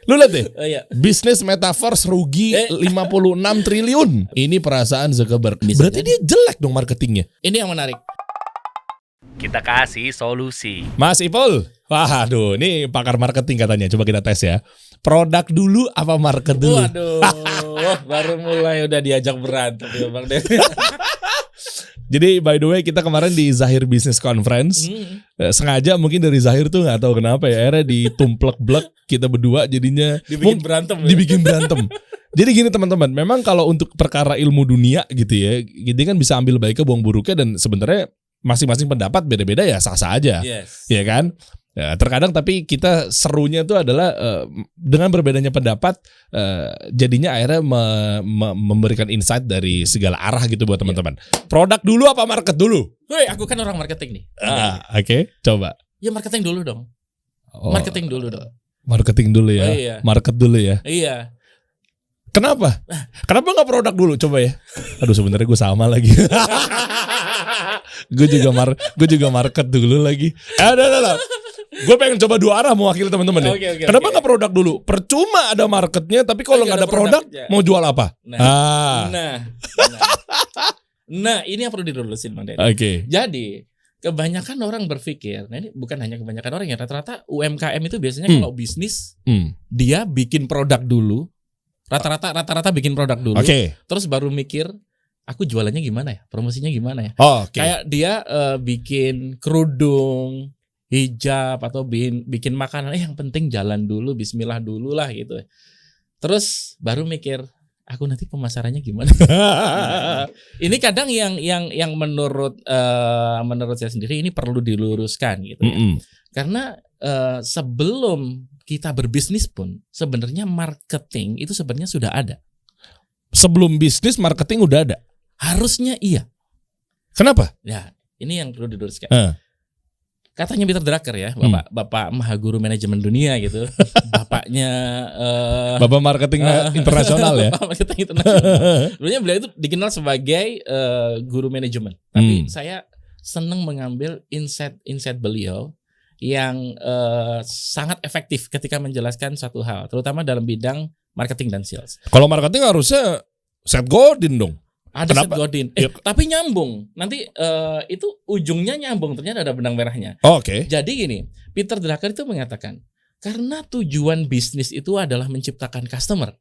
Lu lihat deh, Oh, iya. bisnis metaverse rugi 56 triliun. Ini perasaan Zuckerberg. Bisa Berarti dia jelek dong marketingnya. Ini yang menarik. Kita kasih solusi. Mas Ipul, waduh, ini pakar marketing katanya. Coba kita tes ya. Produk dulu apa market dulu? Waduh, baru mulai udah diajak berantem ya Bang Den. Jadi by the way kita kemarin di Zahir Business Conference sengaja mungkin dari Zahir tuh nggak tahu kenapa ya akhirnya ditumplek-blek kita berdua jadinya Dibikin berantem ya? dibikin berantem. Jadi gini teman-teman, memang kalau untuk perkara ilmu dunia gitu ya, kita kan bisa ambil baiknya buang buruknya dan sebenarnya masing-masing pendapat beda-beda ya sah-sah aja, Yes. ya kan? Ya, terkadang tapi kita serunya itu adalah dengan berbedanya pendapat jadinya akhirnya memberikan insight dari segala arah gitu buat teman-teman. Produk dulu apa market dulu? Woi, aku kan orang marketing nih. Oke, coba. Ya marketing dulu dong. Oh, Marketing dulu dong. marketing dulu ya. Oh, iya. Market dulu ya. Iya. Kenapa? Kenapa nggak produk dulu? Coba ya. Aduh sebenarnya gue sama lagi. gue juga market dulu lagi. Udah. Gue pengen coba dua arah mewakili teman-teman nih. Oke, Kenapa nggak produk dulu? Percuma ada marketnya, tapi kalau nggak ada produk, mau jual apa? Nah, ini yang perlu dilurusin Bang Den. Oke. Jadi kebanyakan orang berpikir, nah ini bukan hanya kebanyakan orang ya, rata-rata UMKM itu biasanya kalau bisnis dia bikin produk dulu, rata-rata bikin produk dulu, terus baru mikir aku jualannya gimana ya, promosinya gimana ya. Kayak dia bikin kerudung, hijab atau bikin makanan, yang penting jalan dulu, bismillah dulu lah gitu. Terus baru mikir aku nanti pemasarannya gimana. Ini kadang yang menurut saya sendiri ini perlu diluruskan gitu ya. Karena sebelum kita berbisnis pun sebenarnya marketing itu sebenarnya sudah ada. Sebelum bisnis marketing udah ada. Harusnya iya. Kenapa? Ya, ini yang perlu diluruskan. Katanya Peter Drucker ya, Bapak Maha Guru Manajemen Dunia gitu. Bapaknya Bapak marketing internasional ya. Bapak marketing internasional. Sebenarnya beliau itu dikenal sebagai guru manajemen. Tapi saya senang mengambil insight beliau yang sangat efektif ketika menjelaskan satu hal, terutama dalam bidang marketing dan sales. Kalau marketing harusnya Seth Godin dong. Ada Seth Godin, tapi nyambung. Nanti itu ujungnya nyambung. Ternyata ada benang merahnya. Oke. Jadi gini, Peter Drucker itu mengatakan karena tujuan bisnis itu adalah menciptakan customer.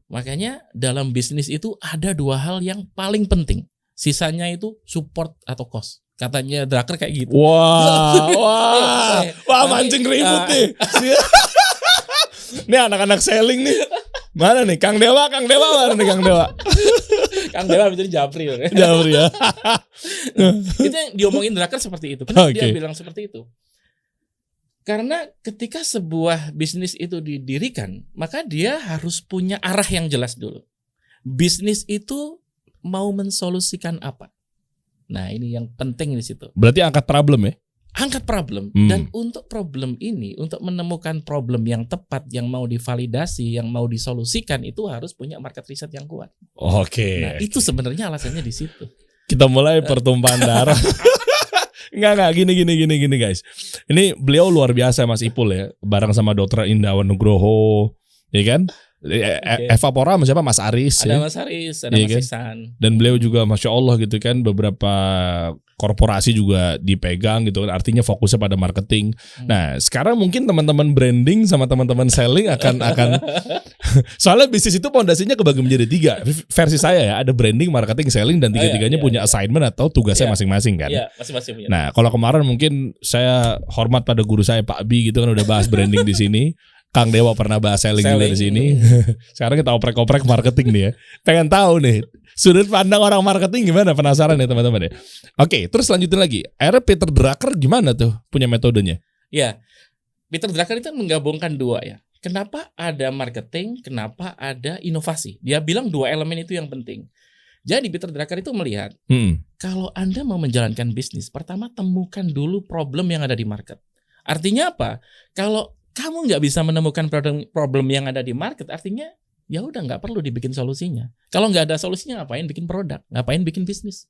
Makanya dalam bisnis itu ada dua hal yang paling penting. Sisanya itu support atau cost. Katanya Drucker kayak gitu. Wah, mancing ribut nih. Ini anak-anak selling nih. Mana nih Kang Dewa mana nih Kang Dewa? Kang Dewa bisa Japri ya. Itu yang diomongin Drucker seperti itu. Kenapa dia bilang seperti itu? Karena ketika sebuah bisnis itu didirikan, maka dia harus punya arah yang jelas dulu. Bisnis itu mau mensolusikan apa? Nah, ini yang penting di situ. Berarti angkat problem ya? Angkat problem. Dan untuk problem ini, untuk menemukan problem yang tepat, yang mau divalidasi, yang mau disolusikan, itu harus punya market research yang kuat. Nah, itu sebenarnya alasannya di situ. Kita mulai pertumpahan darah. Enggak gini guys. Ini beliau luar biasa Mas Ipul ya, bareng sama Dr. Indawan Nugroho, ya kan? Eva Pora sama siapa? Mas Aris. Ada Mas Aris, ada Mas Iksan. Dan beliau juga Masya Allah gitu kan, beberapa korporasi juga dipegang gitu kan, artinya fokusnya pada marketing. Nah sekarang mungkin teman-teman branding sama teman-teman selling akan soalnya bisnis itu pondasinya kebagi menjadi 3 versi saya ya, ada branding, marketing, selling, dan tiga-tiganya punya assignment atau tugasnya masing-masing kan. Iya, masing-masing punya. Nah kalau kemarin mungkin saya hormat pada guru saya Pak Bi gitu kan, udah bahas branding di sini. Kang Dewa pernah bahas selling juga di sini. Sekarang kita oprek-oprek marketing nih ya. Pengen tahu nih sudut pandang orang marketing gimana, penasaran ya teman-teman ya. Oke, terus lanjutin lagi. Akhirnya Peter Drucker gimana tuh punya metodenya? Ya, Peter Drucker itu menggabungkan dua ya. Kenapa ada marketing, kenapa ada inovasi? Dia bilang dua elemen itu yang penting. Jadi Peter Drucker itu melihat kalau Anda mau menjalankan bisnis, pertama temukan dulu problem yang ada di market. Artinya apa? Kalau kamu nggak bisa menemukan problem yang ada di market, artinya ya udah nggak perlu dibikin solusinya. Kalau nggak ada solusinya, ngapain bikin produk, ngapain bikin bisnis?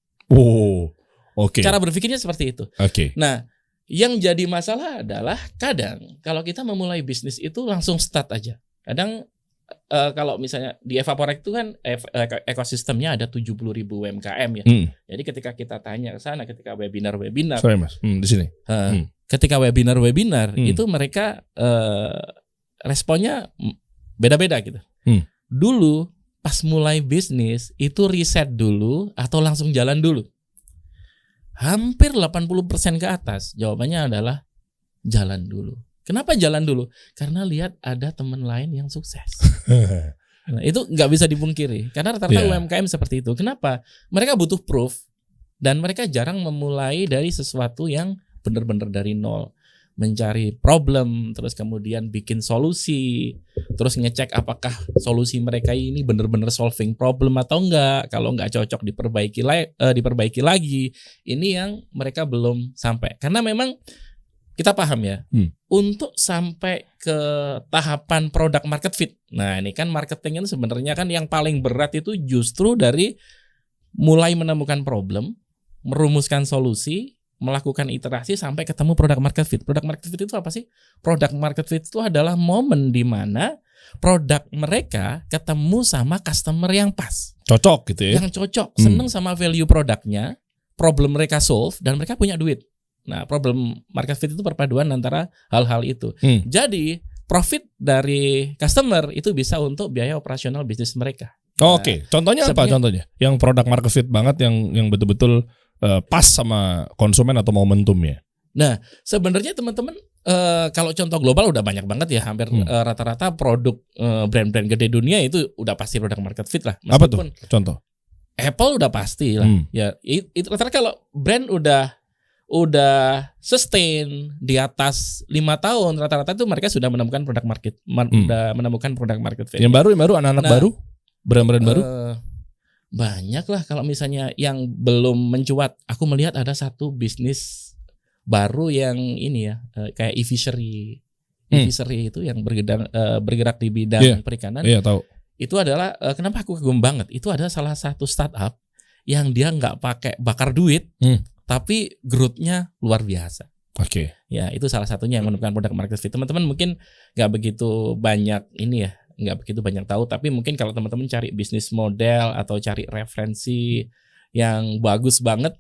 Cara berpikirnya seperti itu. Nah, yang jadi masalah adalah kadang kalau kita memulai bisnis itu langsung start aja. Kadang kalau misalnya di Evaporek itu kan ekosistemnya ada 70.000 UMKM ya. Jadi ketika kita tanya ke sana, ketika webinar, sorry Mas, di sini. Ketika webinar itu mereka responnya beda-beda gitu. Dulu pas mulai bisnis itu riset dulu atau langsung jalan dulu. Hampir 80% ke atas jawabannya adalah jalan dulu. Kenapa jalan dulu? Karena lihat ada teman lain yang sukses. Nah, itu nggak bisa dipungkiri. Karena rata-rata UMKM seperti itu. Kenapa? Mereka butuh proof dan mereka jarang memulai dari sesuatu yang benar-benar dari nol. Mencari problem, terus kemudian bikin solusi, terus ngecek apakah solusi mereka ini benar-benar solving problem atau enggak. Kalau enggak cocok diperbaiki lagi. Ini yang mereka belum sampai. Karena memang kita paham ya, untuk sampai ke tahapan product market fit. Nah, ini kan marketing itu sebenarnya kan yang paling berat itu justru dari mulai menemukan problem, merumuskan solusi, melakukan iterasi sampai ketemu product market fit. Product market fit itu apa sih? Product market fit itu adalah momen di mana produk mereka ketemu sama customer yang pas. Cocok gitu ya. Yang cocok, seneng sama value produknya, problem mereka solve, dan mereka punya duit. Nah, problem market fit itu perpaduan antara hal-hal itu. Jadi, profit dari customer itu bisa untuk biaya operasional bisnis mereka. Nah, Oke. Contohnya apa contohnya? Yang product market fit banget yang betul-betul pas sama konsumen atau momentumnya. Nah, sebenarnya teman-teman kalau contoh global udah banyak banget ya, hampir rata-rata produk brand-brand gede dunia itu udah pasti product market fit lah. Apa tuh? Contoh? Apple udah pasti lah. Ya, itu rata-rata kalau brand udah sustain di atas 5 tahun, rata-rata itu mereka sudah menemukan produk market, menemukan produk market fit. Yang baru anak-anak baru, brand-brand baru. Banyak lah kalau misalnya yang belum mencuat. Aku melihat ada satu bisnis baru yang ini ya, kayak e-fishery. E-fishery itu yang bergerak di bidang perikanan. Iya, tahu. Itu adalah kenapa aku kagum banget. Itu adalah salah satu startup yang dia nggak pakai bakar duit, tapi growth-nya luar biasa. Oke. Ya, itu salah satunya yang menemukan produk market fit. Teman-teman mungkin nggak begitu banyak ini ya, nggak begitu banyak tahu, tapi mungkin kalau teman-teman cari bisnis model atau cari referensi yang bagus banget,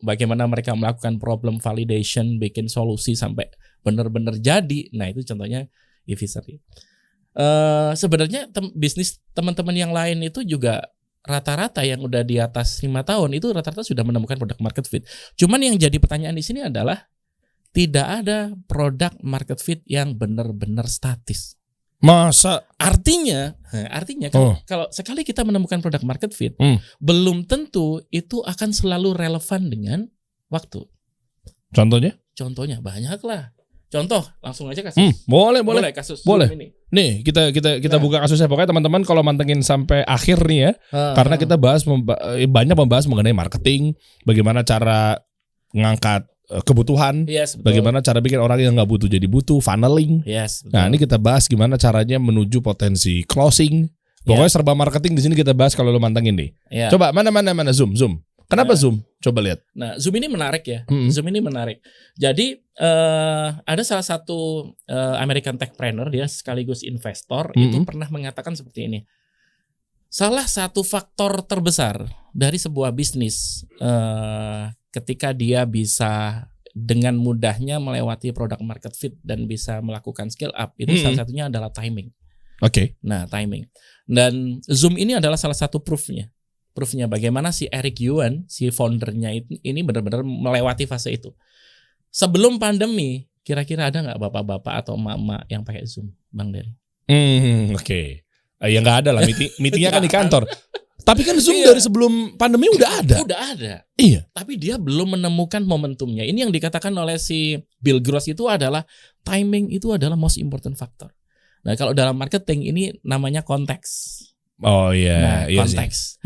bagaimana mereka melakukan problem validation, bikin solusi sampai benar-benar jadi. Nah, itu contohnya e-fishery. Sebenarnya bisnis teman-teman yang lain itu juga rata-rata yang udah di atas 5 tahun itu rata-rata sudah menemukan produk market fit. Cuman yang jadi pertanyaan di sini adalah tidak ada produk market fit yang benar-benar statis. Masa? Artinya kalau sekali kita menemukan produk market fit, belum tentu itu akan selalu relevan dengan waktu. Contohnya? Contohnya banyak lah. Contoh, langsung aja kasus. Boleh kasus. Boleh. Ini. Nih, kita buka kasusnya. Pokoknya teman-teman kalau mantengin sampai akhir nih ya. Karena kita banyak membahas mengenai marketing, bagaimana cara ngangkat kebutuhan, bagaimana cara bikin orang yang nggak butuh jadi butuh, funneling. Nah, ini kita bahas gimana caranya menuju potensi closing. Pokoknya serba marketing di sini kita bahas kalau lo mantengin nih. Coba mana Zoom. Kenapa Zoom? Coba lihat. Nah, Zoom ini menarik ya. Zoom ini menarik. Jadi ada salah satu American techpreneur, dia sekaligus investor, itu pernah mengatakan seperti ini. Salah satu faktor terbesar dari sebuah bisnis ketika dia bisa dengan mudahnya melewati product market fit dan bisa melakukan scale up, itu salah satunya adalah timing. Oke. Nah, timing. Dan Zoom ini adalah salah satu proofnya. Proofnya bagaimana si Eric Yuan, si foundernya ini benar-benar melewati fase itu. Sebelum pandemi, kira-kira ada nggak bapak-bapak atau emak-emak yang pakai Zoom, Bang Dery? Oke. Ya nggak ada lah, meetingnya kan di kantor. Tapi kan Zoom dari sebelum pandemi udah ada. Udah ada. Iya. Tapi dia belum menemukan momentumnya. Ini yang dikatakan oleh si Bill Gross itu adalah timing itu adalah most important factor. Nah, kalau dalam marketing ini namanya konteks. Oh iya, konteks.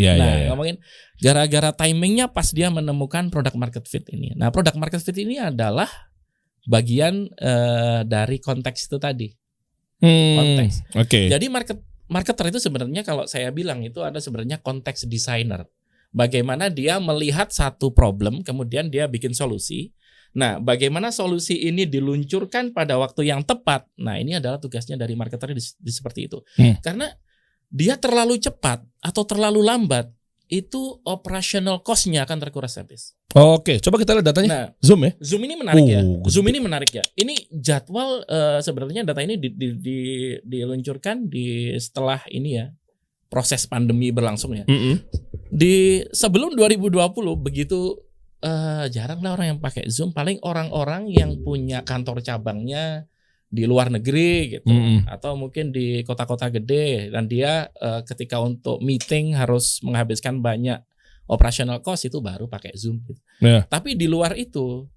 Ngomongin gara-gara timingnya pas dia menemukan produk market fit ini. Nah, produk market fit ini adalah bagian dari konteks itu tadi. Konteks. Oke. Jadi marketer itu sebenarnya kalau saya bilang itu ada sebenarnya konteks designer. Bagaimana dia melihat satu problem, kemudian dia bikin solusi, Nah, bagaimana solusi ini diluncurkan pada waktu yang tepat? Nah, ini adalah tugasnya dari marketer di seperti itu. Karena dia terlalu cepat atau terlalu lambat, itu operational cost-nya akan terkuras habis. Oke, coba kita lihat datanya. Nah, Zoom ya. Zoom ini menarik ya. Zoom ini menarik ya. Ini jadwal sebenarnya data ini diluncurkan setelah ini ya, proses pandemi berlangsung ya. Di sebelum 2020 begitu jarang lah orang yang pakai Zoom. Paling orang-orang yang punya kantor cabangnya di luar negeri gitu, atau mungkin di kota-kota gede, dan dia ketika untuk meeting harus menghabiskan banyak operational cost, itu baru pakai Zoom gitu. Tapi di luar itu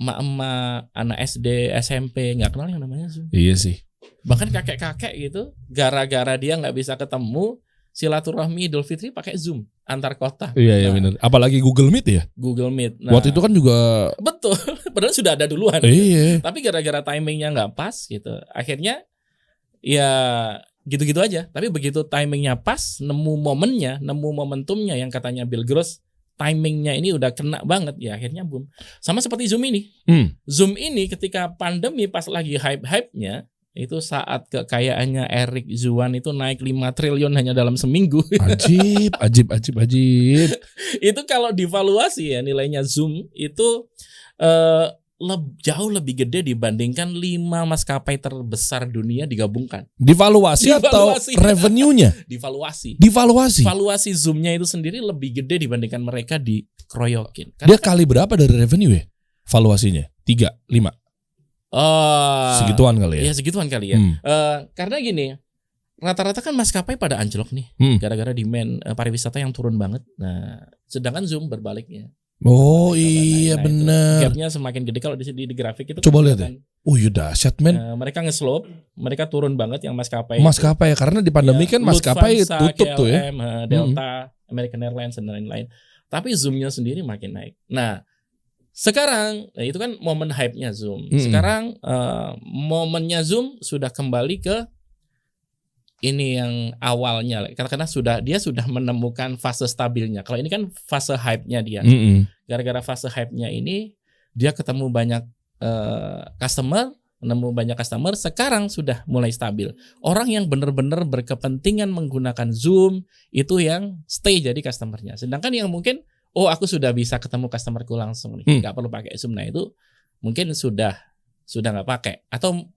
emak-emak, anak SD, SMP nggak kenal yang namanya Zoom. Iya sih. Bahkan kakek-kakek gitu, gara-gara dia nggak bisa ketemu, silaturahmi Idul Fitri pakai Zoom antar kota. Iya benar. Apalagi Google Meet ya. Google Meet. Nah, waktu itu kan juga betul. Padahal sudah ada duluan. Iya. Tapi gara-gara timingnya nggak pas gitu, akhirnya ya gitu-gitu aja. Tapi begitu timingnya pas, nemu momentumnya yang katanya Bill Gross, timingnya ini udah kena banget ya, akhirnya boom. Sama seperti Zoom ini. Zoom ini ketika pandemi pas lagi hype-hype-nya, itu saat kekayaannya Eric Yuan itu naik 5 triliun hanya dalam seminggu. Ajib. Itu kalau divaluasi ya, nilainya Zoom itu jauh lebih gede dibandingkan 5 maskapai terbesar dunia digabungkan. Divaluasi atau revenue-nya? Divaluasi. Valuasi Zoom-nya itu sendiri lebih gede dibandingkan mereka dikeroyokin. Dia kali berapa dari revenue ya? Valuasinya? 3, 5? Segituan kali ya? Iya segituan kali ya. Karena gini, rata-rata kan maskapai pada anjlok nih, gara-gara demand pariwisata yang turun banget. Nah, sedangkan Zoom berbaliknya. Oh iya benar. Gapnya semakin gede kalau di grafik itu. Coba lihat ya. Oh iya dahsyat men. Mereka nge-slope, mereka turun banget yang maskapai. Maskapai karena di pandemi kan maskapai tutup tuh ya. Delta, American Airlines dan lain-lain. Tapi Zoom-nya sendiri makin naik. Nah, sekarang itu kan momen hype-nya Zoom. Sekarang momennya Zoom sudah kembali ke ini yang awalnya, karena dia sudah menemukan fase stabilnya. Kalau ini kan fase hype-nya dia. Gara-gara fase hype-nya ini dia ketemu banyak customer, sekarang sudah mulai stabil. Orang yang benar-benar berkepentingan menggunakan Zoom itu yang stay jadi customer-nya. Sedangkan yang mungkin aku sudah bisa ketemu customerku langsung nih, nggak perlu pakai Zoom. Nah itu mungkin sudah nggak pakai. Atau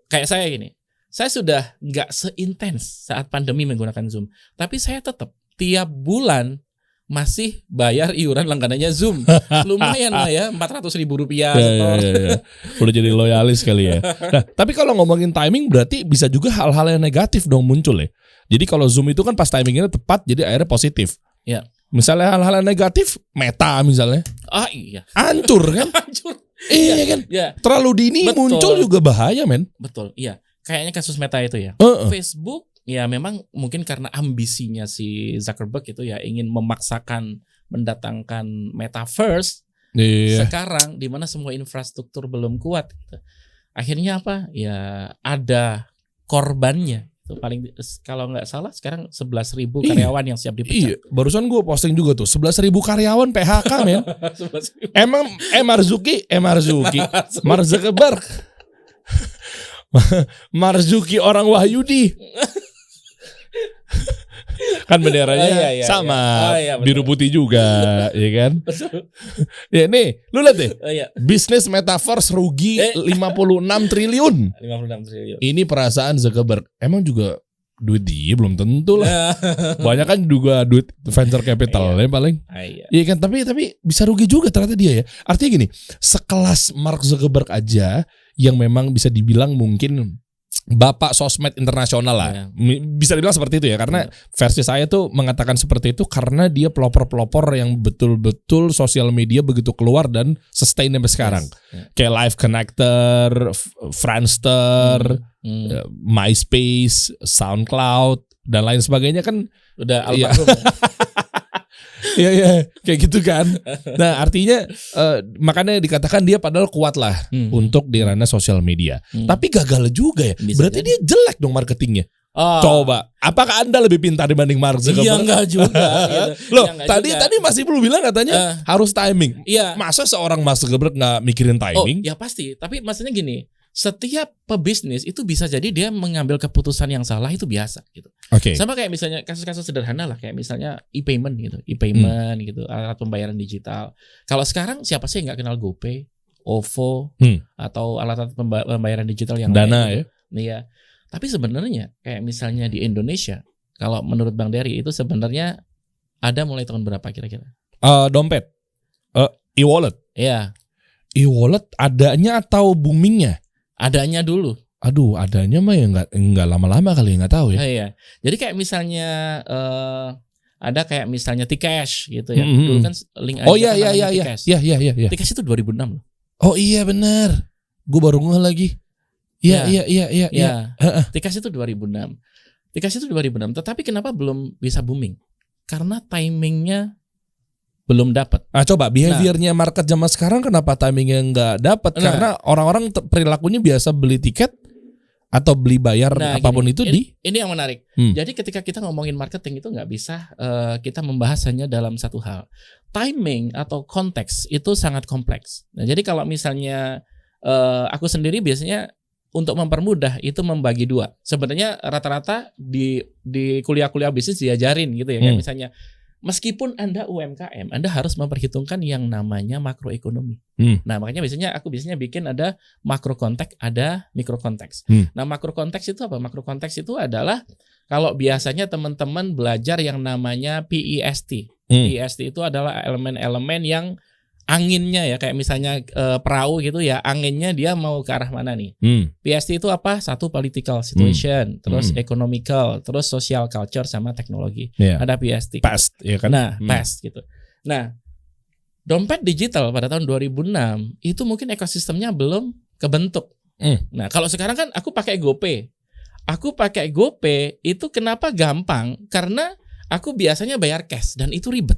kayak saya gini, saya sudah nggak seintens saat pandemi menggunakan Zoom, tapi saya tetap tiap bulan masih bayar iuran langganannya Zoom. Lumayan lah ya, 400.000 rupiah. Ya. Udah jadi loyalis kali ya. Nah, tapi kalau ngomongin timing berarti bisa juga hal-hal yang negatif dong muncul ya. Jadi kalau Zoom itu kan pas timingnya tepat, jadi akhirnya positif. Ya. Misalnya hal-hal yang negatif, Meta misalnya. Iya. Hancur kan? Hancur. Iya kan? Ya. Terlalu dini muncul juga bahaya men. Betul, iya. Kayaknya kasus Meta itu ya. Facebook ya memang mungkin karena ambisinya si Zuckerberg itu ya ingin memaksakan mendatangkan metaverse. Iya. Sekarang di mana semua infrastruktur belum kuat gitu. Akhirnya apa? Ya ada korbannya. Paling kalau nggak salah sekarang 11.000 karyawan yang siap dipecat. Iya, barusan gue posting juga tuh 11.000 karyawan PHK men. Emang Marzuki Marzuki orang Wahyudi. Kan benderanya sama biru putih juga, ya kan? Ya nih, lu lihat deh. Bisnis metaverse rugi 56 triliun. 56 triliun. Ini perasaan Zuckerberg. Emang juga duit dia belum tentu lah. Banyak kan juga duit venture capital paling. Iya kan, tapi bisa rugi juga ternyata dia ya. Artinya gini, sekelas Mark Zuckerberg aja yang memang bisa dibilang mungkin bapak sosmed internasional lah. Bisa dibilang seperti itu ya, karena versi saya tuh mengatakan seperti itu karena dia pelopor-pelopor yang betul-betul sosial media begitu keluar dan sustain sampai sekarang. Kayak Live Connector, Friendster, MySpace, SoundCloud dan lain sebagainya kan udah almarhum. Iya, kayak gitu kan. Nah artinya makanya dikatakan dia padahal kuat lah untuk di ranah sosial media. Tapi gagal juga ya. Berarti dia jelek dong marketingnya. Coba, apakah Anda lebih pintar dibanding Mark Zuckerberg? Iya enggak juga. Gitu. Loh, ya, tadi masih belum bilang katanya harus timing. Iya. Masa seorang Mark Zuckerberg nggak mikirin timing? Ya pasti. Tapi maksudnya gini, setiap pebisnis itu bisa jadi dia mengambil keputusan yang salah itu biasa gitu. Oke. Sama kayak misalnya kasus-kasus sederhana lah, kayak misalnya e-payment gitu, gitu, alat pembayaran digital. Kalau sekarang siapa sih yang nggak kenal GoPay, OVO, atau alat pembayaran digital yang Dana lain, gitu. Iya. Tapi sebenarnya kayak misalnya di Indonesia, kalau menurut Bang Dery itu sebenarnya ada mulai tahun berapa kira-kira? Dompet, e-wallet. Iya. E-wallet adanya atau boomingnya? Adanya dulu. Aduh, adanya mah ya nggak lama-lama kali, nggak tahu ya. Iya. Jadi kayak misalnya ada kayak misalnya T-Cash gitu ya. Dulu kan link aja. Oh iya. Iya. T-Cash itu 2006 loh. Oh iya benar. Gue baru ngeh lagi. Iya. T-Cash itu 2006. T-Cash itu 2006. Tetapi kenapa belum bisa booming? Karena timingnya belum dapat. Coba behaviornya market zaman sekarang kenapa timingnya nggak dapat? Karena orang-orang perilakunya biasa beli tiket atau beli bayar apapun gini, itu ini yang menarik. Jadi ketika kita ngomongin marketing itu nggak bisa kita membahas hanya dalam satu hal. Timing atau konteks itu sangat kompleks. Nah, jadi kalau misalnya aku sendiri biasanya untuk mempermudah itu membagi dua. Sebenarnya rata-rata di kuliah-kuliah bisnis diajarin gitu ya. Kayak misalnya meskipun Anda UMKM, Anda harus memperhitungkan yang namanya makroekonomi. Nah, makanya aku biasanya bikin ada makro konteks, ada mikro konteks. Nah, makro konteks itu apa? Makro konteks itu adalah kalau biasanya teman-teman belajar yang namanya PEST. PEST itu adalah elemen-elemen yang anginnya ya, kayak misalnya perahu gitu ya, anginnya dia mau ke arah mana nih. PST itu apa? Satu political situation, terus economical, terus social culture sama teknologi. Ada PST. Past, ya kan? Nah, past gitu. Nah, dompet digital pada tahun 2006 itu mungkin ekosistemnya belum kebentuk. Nah, kalau sekarang kan aku pakai GoPay. Aku pakai GoPay itu kenapa gampang? Karena aku biasanya bayar cash dan itu ribet.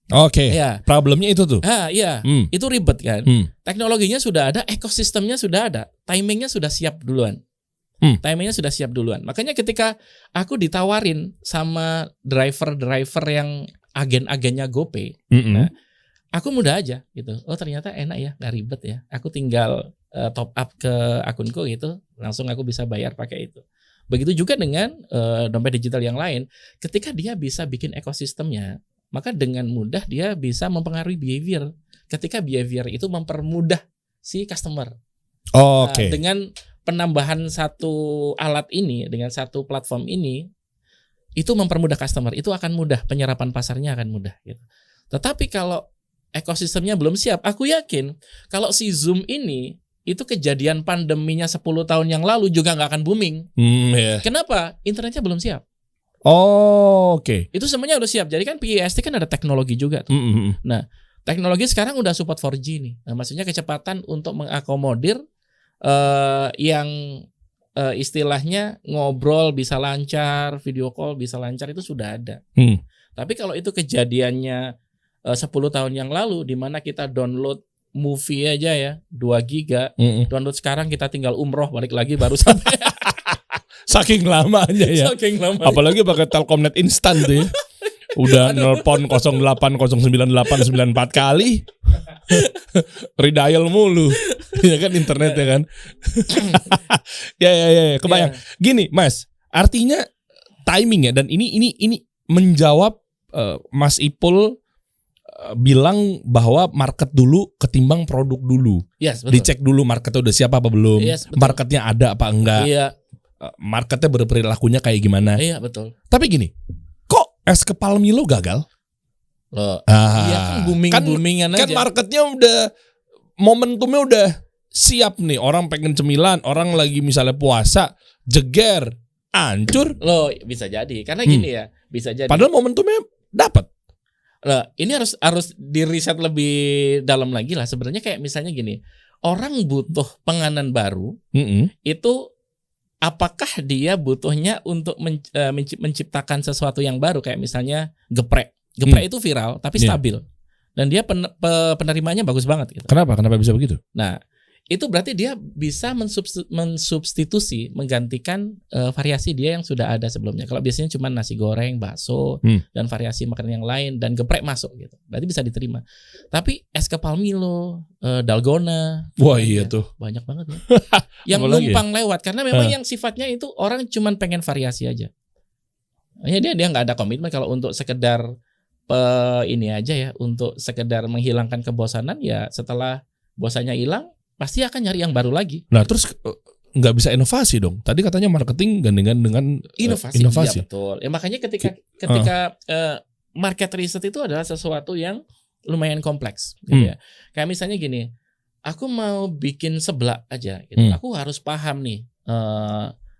Oke, problemnya itu tuh. Iya, itu ribet kan. Teknologinya sudah ada, ekosistemnya sudah ada, timingnya sudah siap duluan. Timingnya sudah siap duluan. Makanya ketika aku ditawarin sama driver yang agen-agennya GoPay, nah, aku mudah aja gitu. Oh ternyata enak ya, nggak ribet ya. Aku tinggal top up ke akunku gitu, langsung aku bisa bayar pakai itu. Begitu juga dengan dompet digital yang lain. Ketika dia bisa bikin ekosistemnya, maka dengan mudah dia bisa mempengaruhi behavior. Ketika behavior itu mempermudah si customer. Oke. Dengan penambahan satu alat ini, dengan satu platform ini, itu mempermudah customer. Itu akan mudah, penyerapan pasarnya akan mudah. Gitu. Tetapi kalau ekosistemnya belum siap, aku yakin kalau si Zoom ini, itu kejadian pandeminya 10 tahun yang lalu juga nggak akan booming. Kenapa? Internetnya belum siap. Oke. Itu semuanya udah siap. Jadi kan PEST kan ada teknologi juga tuh. Nah, teknologi sekarang udah support 4G nih. Nah, maksudnya kecepatan untuk mengakomodir yang istilahnya ngobrol bisa lancar, video call bisa lancar itu sudah ada. Tapi kalau itu kejadiannya 10 tahun yang lalu di mana kita download movie aja ya 2 giga, download sekarang kita tinggal umroh balik lagi baru sampai. Saking lamanya ya. Saking lamanya. Apalagi pakai Telkomnet instan tuh ya. Udah nelpon 0809894 kali. Redial mulu. Ya kan internet ya kan. Ya. Kebayang. Gini, Mas. Artinya timing ya, dan ini menjawab Mas Ipul bilang bahwa market dulu ketimbang produk dulu. Yes, betul. Dicek dulu marketnya udah siap apa belum. Yes, marketnya ada apa enggak. Iya. Marketnya berperilakunya kayak gimana. Iya betul. Tapi gini, kok es kepal Milo gagal? Loh, iya kan boomingan aja. Kan marketnya udah, momentumnya udah siap nih. Orang pengen cemilan, orang lagi misalnya puasa, jeger, hancur. Loh bisa jadi, karena gini ya, bisa jadi. Padahal momentumnya dapat. Loh, ini harus diriset lebih dalam lagi lah. Sebenarnya kayak misalnya gini, orang butuh penganan baru, itu apakah dia butuhnya untuk menciptakan sesuatu yang baru, kayak misalnya geprek. Geprek itu viral tapi stabil. Dan dia penerimanya bagus banget gitu. Kenapa bisa begitu? Nah, itu berarti dia bisa mensubstitusi, menggantikan variasi dia yang sudah ada sebelumnya. Kalau biasanya cuma nasi goreng, bakso, dan variasi makanan yang lain dan geprek masuk gitu, berarti bisa diterima. Tapi es kepal Milo, dalgona, wah iya tuh banyak banget ya. Yang numpang lewat karena memang yang sifatnya itu orang cuma pengen variasi aja. Ya dia nggak ada komitmen kalau untuk sekedar ini aja ya, untuk sekedar menghilangkan kebosanan ya, setelah bosannya hilang pasti akan nyari yang baru lagi. Nah terus nggak bisa inovasi dong. Tadi katanya marketing gandengan dengan inovasi. Iya betul. Ya makanya ketika market research itu adalah sesuatu yang lumayan kompleks gitu ya. Kayak misalnya gini, aku mau bikin seblak aja gitu. Aku harus paham nih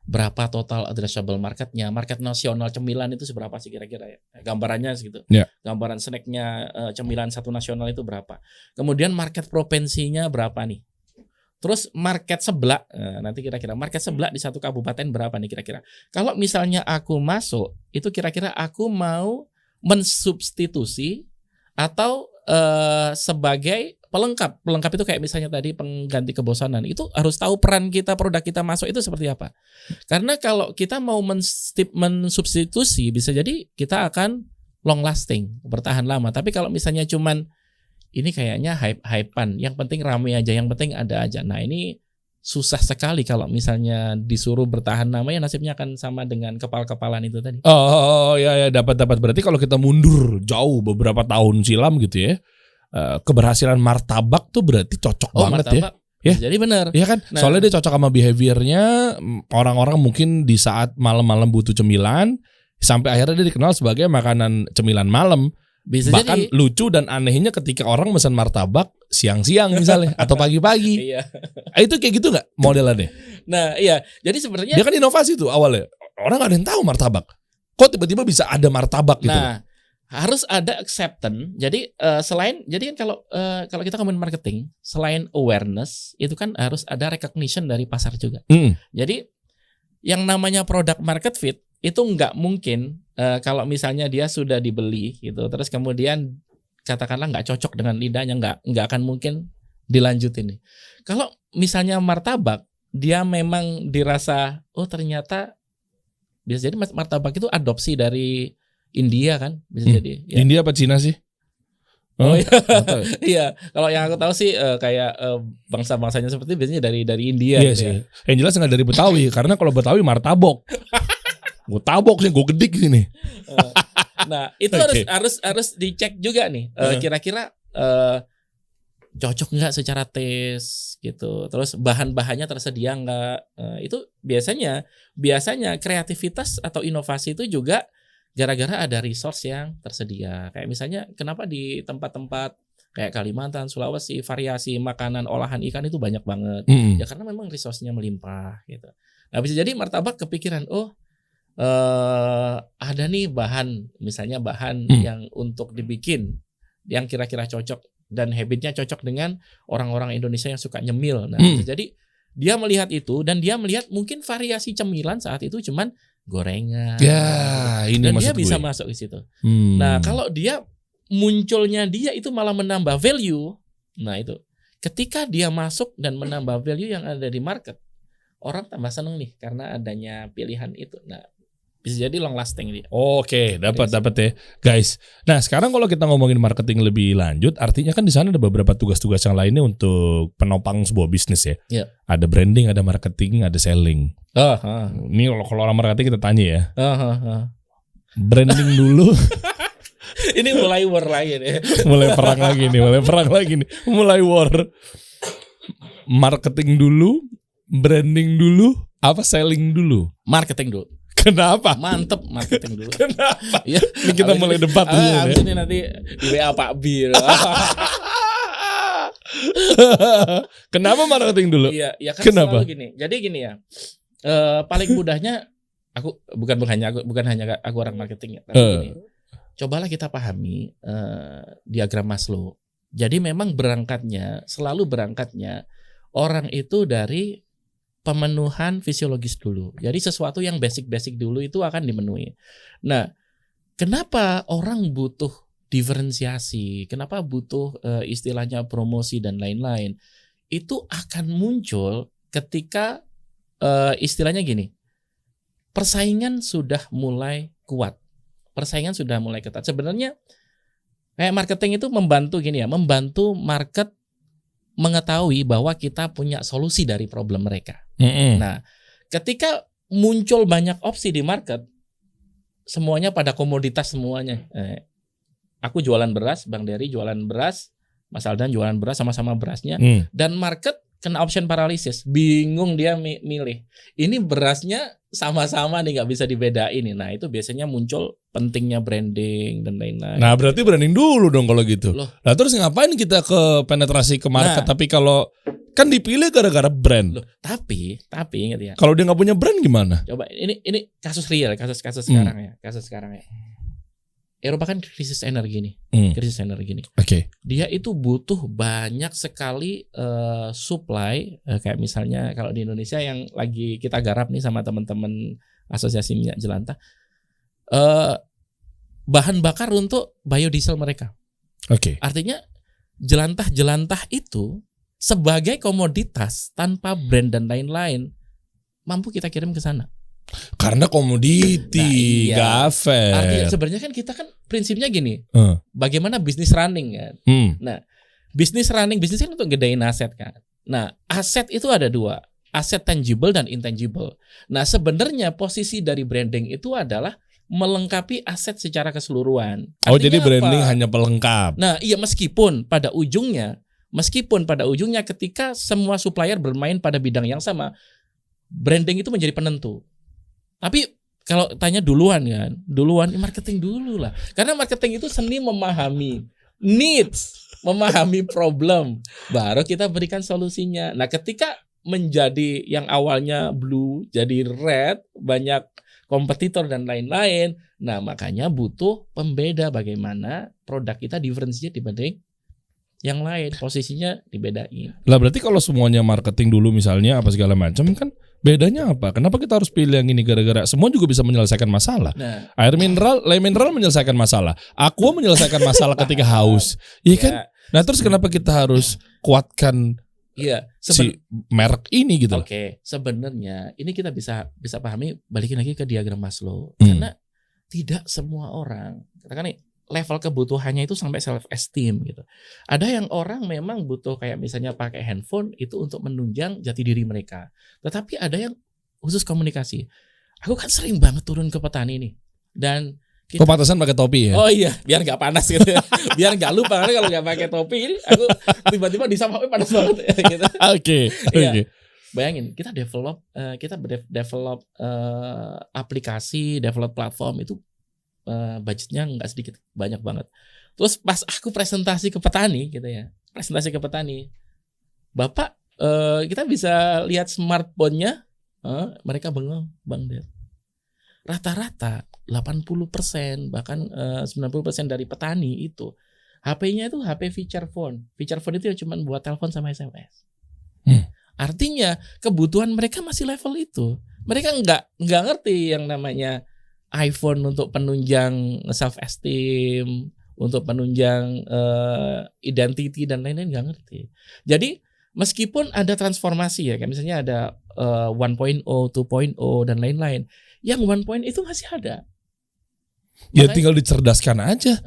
berapa total addressable marketnya, market nasional cemilan itu seberapa sih kira-kira ya, gambarannya segitu. Gambaran snacknya cemilan satu nasional itu berapa. Kemudian market provinsinya berapa nih. Terus market seblak, nanti kira-kira market seblak di satu kabupaten berapa nih kira-kira. Kalau misalnya aku masuk, itu kira-kira aku mau mensubstitusi atau sebagai pelengkap. Pelengkap itu kayak misalnya tadi pengganti kebosanan. Itu harus tahu peran kita, produk kita masuk itu seperti apa. Karena kalau kita mau mensubstitusi, bisa jadi kita akan long lasting, bertahan lama. Tapi kalau misalnya cuman ini kayaknya hype-hypean, yang penting rame aja, yang penting ada aja. Nah ini susah sekali kalau misalnya disuruh bertahan lama, ya nasibnya akan sama dengan kepal-kepalan itu tadi. Oh ya dapat. Berarti kalau kita mundur jauh beberapa tahun silam gitu ya, keberhasilan martabak tuh berarti cocok banget martabak, ya. Jadi benar. Iya kan? Nah, soalnya dia cocok sama behaviornya orang-orang mungkin di saat malam-malam butuh cemilan, sampai akhirnya dia dikenal sebagai makanan cemilan malam. Bisa bahkan jadi lucu dan anehnya ketika orang pesan martabak siang-siang misalnya atau pagi-pagi. Iya. Itu kayak gitu nggak modelannya? Nah iya, jadi sebenarnya dia kan inovasi tuh awalnya. Orang nggak ada yang tahu martabak. Kok tiba-tiba bisa ada martabak gitu? Nah harus ada acceptance. Jadi jadi kan kalau kita ngomongin marketing, selain awareness itu kan harus ada recognition dari pasar juga. Jadi yang namanya product market fit itu nggak mungkin kalau misalnya dia sudah dibeli gitu, terus kemudian katakanlah nggak cocok dengan lidahnya, nggak akan mungkin dilanjutin nih. Kalau misalnya martabak dia memang dirasa ternyata bisa jadi martabak itu adopsi dari India kan, bisa jadi. Ya. India apa Cina sih? Oh iya, iya. Kalau yang aku tahu sih kayak bangsa-bangsanya seperti biasanya dari India. Iya gitu sih. Ya. Yang jelas nggak dari Betawi, karena kalau Betawi martabok. Gue tabok sih, gue gedik sini. Nah itu harus dicek juga nih. Kira-kira cocok nggak secara tes gitu. Terus bahan-bahannya tersedia nggak? Itu biasanya kreativitas atau inovasi itu juga gara-gara ada resource yang tersedia. Kayak misalnya kenapa di tempat-tempat kayak Kalimantan, Sulawesi, variasi makanan olahan ikan itu banyak banget. Ya karena memang resource-nya melimpah gitu. Nah bisa jadi martabak kepikiran, ada nih bahan, misalnya bahan yang untuk dibikin yang kira-kira cocok dan habitnya cocok dengan orang-orang Indonesia yang suka nyemil. Nah, jadi dia melihat itu dan dia melihat mungkin variasi cemilan saat itu cuman gorengan. Ya, ini dan dia bisa masuk ke situ. Nah, kalau dia munculnya dia itu malah menambah value. Nah, itu. Ketika dia masuk dan menambah value yang ada di market, orang tambah seneng nih karena adanya pilihan itu. Nah, bisa jadi long lasting dia. Oke, dapat ya, guys. Nah, sekarang kalau kita ngomongin marketing lebih lanjut, artinya kan di sana ada beberapa tugas-tugas yang lainnya untuk penopang sebuah bisnis ya. Yeah. Ada branding, ada marketing, ada selling. Ini kalau orang marketing kita tanya ya. Branding dulu. Ini mulai war lagi nih. mulai perang lagi nih. Mulai war. Marketing dulu, branding dulu, apa selling dulu? Marketing dulu. Kenapa? Mantep marketing dulu. Kenapa? Ya, ini kita mulai debat dulu ya. Abis ini nanti di WA Pak Bir. Kenapa marketing dulu? Iya, ya kan kenapa? Selalu gini. Jadi gini ya. Paling mudahnya aku bukan hanya aku orang marketing ya, tapi gini. Cobalah kita pahami diagram Maslow. Jadi memang selalu berangkatnya orang itu dari pemenuhan fisiologis dulu. Jadi sesuatu yang basic dulu itu akan dimenuhi. Nah, kenapa orang butuh diferensiasi? Kenapa butuh istilahnya promosi dan lain-lain? itu akan muncul ketika istilahnya gini, persaingan sudah mulai kuat, persaingan sudah mulai ketat. Sebenarnya kayak marketing itu membantu gini ya, membantu market mengetahui bahwa kita punya solusi dari problem mereka. Nah, ketika muncul banyak opsi di market, semuanya pada komoditas semuanya. Aku jualan beras, Bang Dery jualan beras, Mas Aldan jualan beras, sama-sama berasnya. Dan market kena option paralysis, bingung dia milih. Ini berasnya sama-sama nih, nggak bisa dibedain nih. Nah itu biasanya muncul pentingnya branding dan lain-lain. Nah berarti branding dulu dong kalau gitu. Nah terus ngapain kita ke penetrasi ke market? Tapi kalau kan dipilih gara-gara brand. Tapi ingat ya. Kalau dia nggak punya brand gimana? Coba ini kasus real, kasus sekarang ya, kasus sekarang ya. Eropa kan krisis energi nih, krisis energi nih. Dia itu butuh banyak sekali supply, kayak misalnya kalau di Indonesia yang lagi kita garap nih sama teman-teman Asosiasi Minyak Jelantah, bahan bakar untuk biodiesel mereka. Artinya jelantah itu sebagai komoditas tanpa brand dan lain-lain mampu kita kirim ke sana. Karena komoditi, gak fair. Artinya sebenarnya kan kita kan prinsipnya gini, bagaimana bisnis running kan. Nah, bisnis kan untuk gedein aset kan. Nah, aset itu ada dua, aset tangible dan intangible. Nah, sebenarnya posisi dari branding itu adalah melengkapi aset secara keseluruhan. Artinya jadi branding hanya pelengkap. Nah, iya meskipun pada ujungnya ketika semua supplier bermain pada bidang yang sama, branding itu menjadi penentu. Tapi kalau tanya duluan marketing dulu lah. Karena marketing itu seni memahami needs, memahami problem, baru kita berikan solusinya. Nah, ketika menjadi yang awalnya blue jadi red, banyak kompetitor dan lain-lain. Nah, makanya butuh pembeda bagaimana produk kita differentiate dibanding yang lain, posisinya dibedain. Lah berarti kalau semuanya marketing dulu misalnya apa segala macam kan bedanya apa? Kenapa kita harus pilih yang ini? Gara-gara semua juga bisa menyelesaikan masalah. Nah, air mineral, Le Mineral menyelesaikan masalah. Aqua menyelesaikan masalah ketika haus. Iya kan? Nah, terus kenapa kita harus kuatkan si merek ini gitu? Sebenarnya ini kita bisa pahami, balikin lagi ke diagram Maslow. Karena tidak semua orang, katakan nih, level kebutuhannya itu sampai self esteem gitu. Ada yang orang memang butuh kayak misalnya pakai handphone itu untuk menunjang jati diri mereka. Tetapi ada yang khusus komunikasi. Aku kan sering banget turun ke petani nih. Dan pantasan pakai topi ya? Oh iya, biar nggak panas gitu. Biar nggak lupa, karena kalau nggak pakai topi ini aku tiba-tiba disapa panas banget gitu. Oke. Bayangin kita develop aplikasi, develop platform itu budgetnya nggak sedikit, banyak banget. Terus pas aku presentasi ke petani gitu ya, Bapak kita bisa lihat smartphone-nya, mereka bengong, Bang Der. Rata-rata 80% bahkan 90% dari petani itu HP-nya itu HP feature phone. Feature phone itu cuma buat telepon sama SMS. Artinya kebutuhan mereka masih level itu. Mereka nggak ngerti yang namanya iPhone untuk penunjang self esteem, untuk penunjang identity dan lain-lain, nggak ngerti. Jadi meskipun ada transformasi ya, kayak misalnya ada 1.0, 2.0 dan lain-lain, yang 1.0 itu masih ada. Ya makanya, tinggal dicerdaskan aja.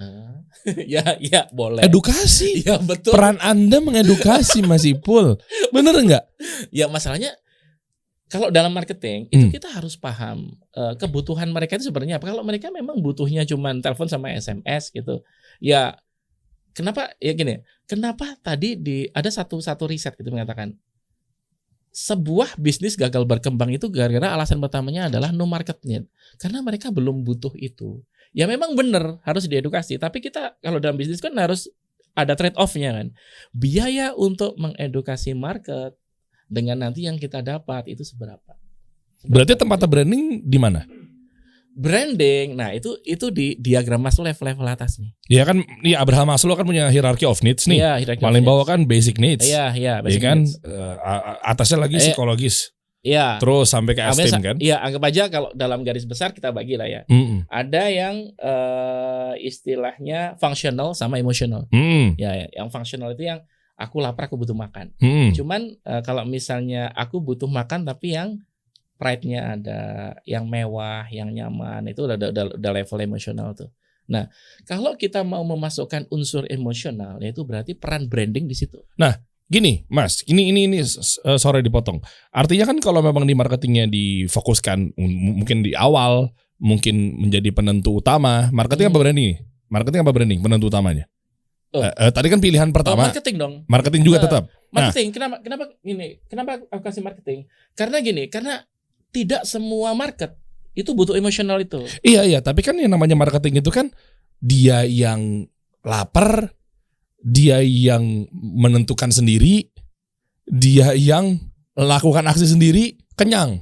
Ya boleh. Edukasi. Ya betul. Peran Anda mengedukasi Mas Ipul. Bener nggak? Ya masalahnya, kalau dalam marketing itu kita harus paham kebutuhan mereka itu sebenarnya apa. Kalau mereka memang butuhnya cuma telepon sama SMS gitu, ya kenapa ya gini? Kenapa tadi ada satu riset gitu mengatakan sebuah bisnis gagal berkembang itu gara-gara alasan pertamanya adalah no market need, karena mereka belum butuh itu. Ya memang benar harus diedukasi, tapi kita kalau dalam bisnis kan harus ada trade off-nya kan. Biaya untuk mengedukasi market dengan nanti yang kita dapat itu seberapa? Berarti tempatnya branding di mana? Branding, nah itu di diagram Maslow level atas nih. Iya kan, Abraham Maslow kan punya hierarchy of needs nih. Iya, paling bawah kan basic needs. Iya, basic kan, needs. Atasnya lagi psikologis. Iya. Terus sampai ke esteem kan? Iya, anggap aja kalau dalam garis besar kita bagi lah ya. Ada yang istilahnya functional sama emotional. Ya, yang functional itu yang aku lapar, aku butuh makan. Cuman kalau misalnya aku butuh makan tapi yang pride-nya ada, yang mewah, yang nyaman, itu udah level emosional tuh. Nah, kalau kita mau memasukkan unsur emosional, yaitu berarti peran branding di situ. Nah, gini, Mas, ini sorry dipotong. Artinya kan kalau memang di marketingnya difokuskan mungkin di awal, mungkin menjadi penentu utama, marketing apa branding? Marketing apa branding penentu utamanya? Tadi kan pilihan pertama. Marketing dong. Marketing juga tetap. Marketing. Kenapa gini? Kenapa aku kasih marketing? Karena tidak semua market itu butuh emosional itu. Iya, tapi kan yang namanya marketing itu kan dia yang lapar, dia yang menentukan sendiri, dia yang lakukan aksi sendiri, kenyang.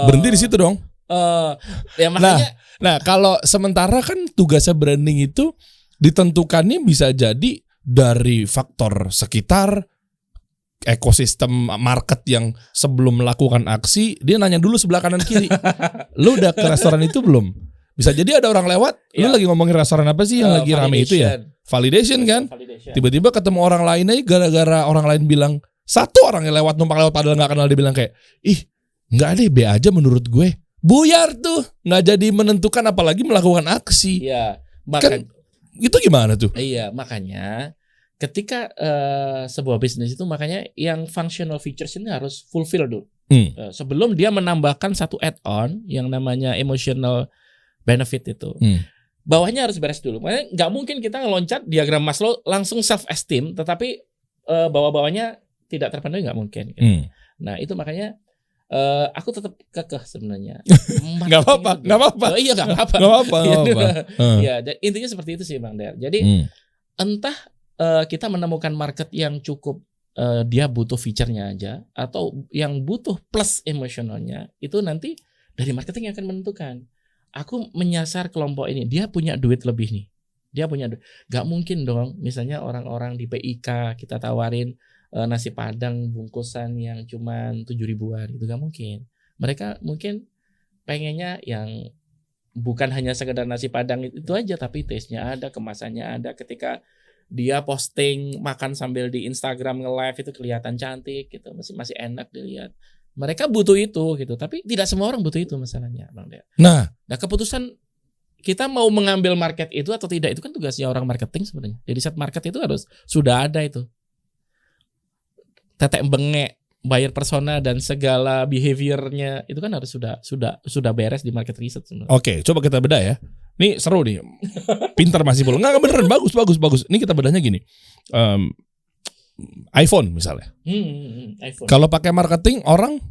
Berhenti di situ dong. Ya makanya. Nah, kalau sementara kan tugasnya branding itu ditentukannya bisa jadi dari faktor sekitar, ekosistem market yang sebelum melakukan aksi, dia nanya dulu sebelah kanan kiri, lu udah ke restoran itu belum? Bisa jadi ada orang lewat, lu lagi ngomongin restoran apa sih yang lagi rame itu ya? Validation kan? Tiba-tiba ketemu orang lain aja gara-gara orang lain bilang, satu orang yang numpang lewat padahal gak kenal, dia bilang kayak, ih gak deh, B aja menurut gue. Buyar tuh, gak jadi menentukan apalagi melakukan aksi. Iya, kan itu gimana tuh? Iya, makanya ketika sebuah bisnis itu makanya yang functional features ini harus fulfill dulu. Sebelum dia menambahkan satu add-on yang namanya emotional benefit itu. Bawahnya harus beres dulu. Makanya nggak mungkin kita ngeloncat diagram Maslow langsung self esteem, tetapi bawah-bawahnya tidak terpenuhi, nggak mungkin. Gitu. Nah itu makanya aku tetap kekeh sebenarnya. Nggak apa-apa. Iya nggak apa-apa. Ya, intinya seperti itu sih Bang Der. Jadi entah kita menemukan market yang cukup dia butuh feature-nya aja, atau yang butuh plus emosionalnya, itu nanti dari marketing yang akan menentukan. Aku menyasar kelompok ini, dia punya duit lebih nih. Dia punya duit. Gak mungkin dong, misalnya orang-orang di PIK kita tawarin nasi padang bungkusan yang cuman 7 ribuan, itu gak mungkin. Mereka mungkin pengennya yang bukan hanya sekedar nasi padang itu aja, tapi taste-nya ada, kemasannya ada. Ketika dia posting makan sambil di Instagram nge-live itu kelihatan cantik gitu, masih enak dilihat. Mereka butuh itu gitu, tapi tidak semua orang butuh itu masalahnya, Bang Dea. Nah, keputusan kita mau mengambil market itu atau tidak itu kan tugasnya orang marketing sebenarnya. Jadi set market itu harus sudah ada itu. Tetek bengek, buyer persona dan segala behaviornya itu kan harus sudah beres di market research sebenarnya. Oke, coba kita bedah ya. Nih seru nih. Pintar masih belum. Enggak beneran bagus. Ini kita bedahnya gini. iPhone misalnya. iPhone. Kalau pakai marketing orang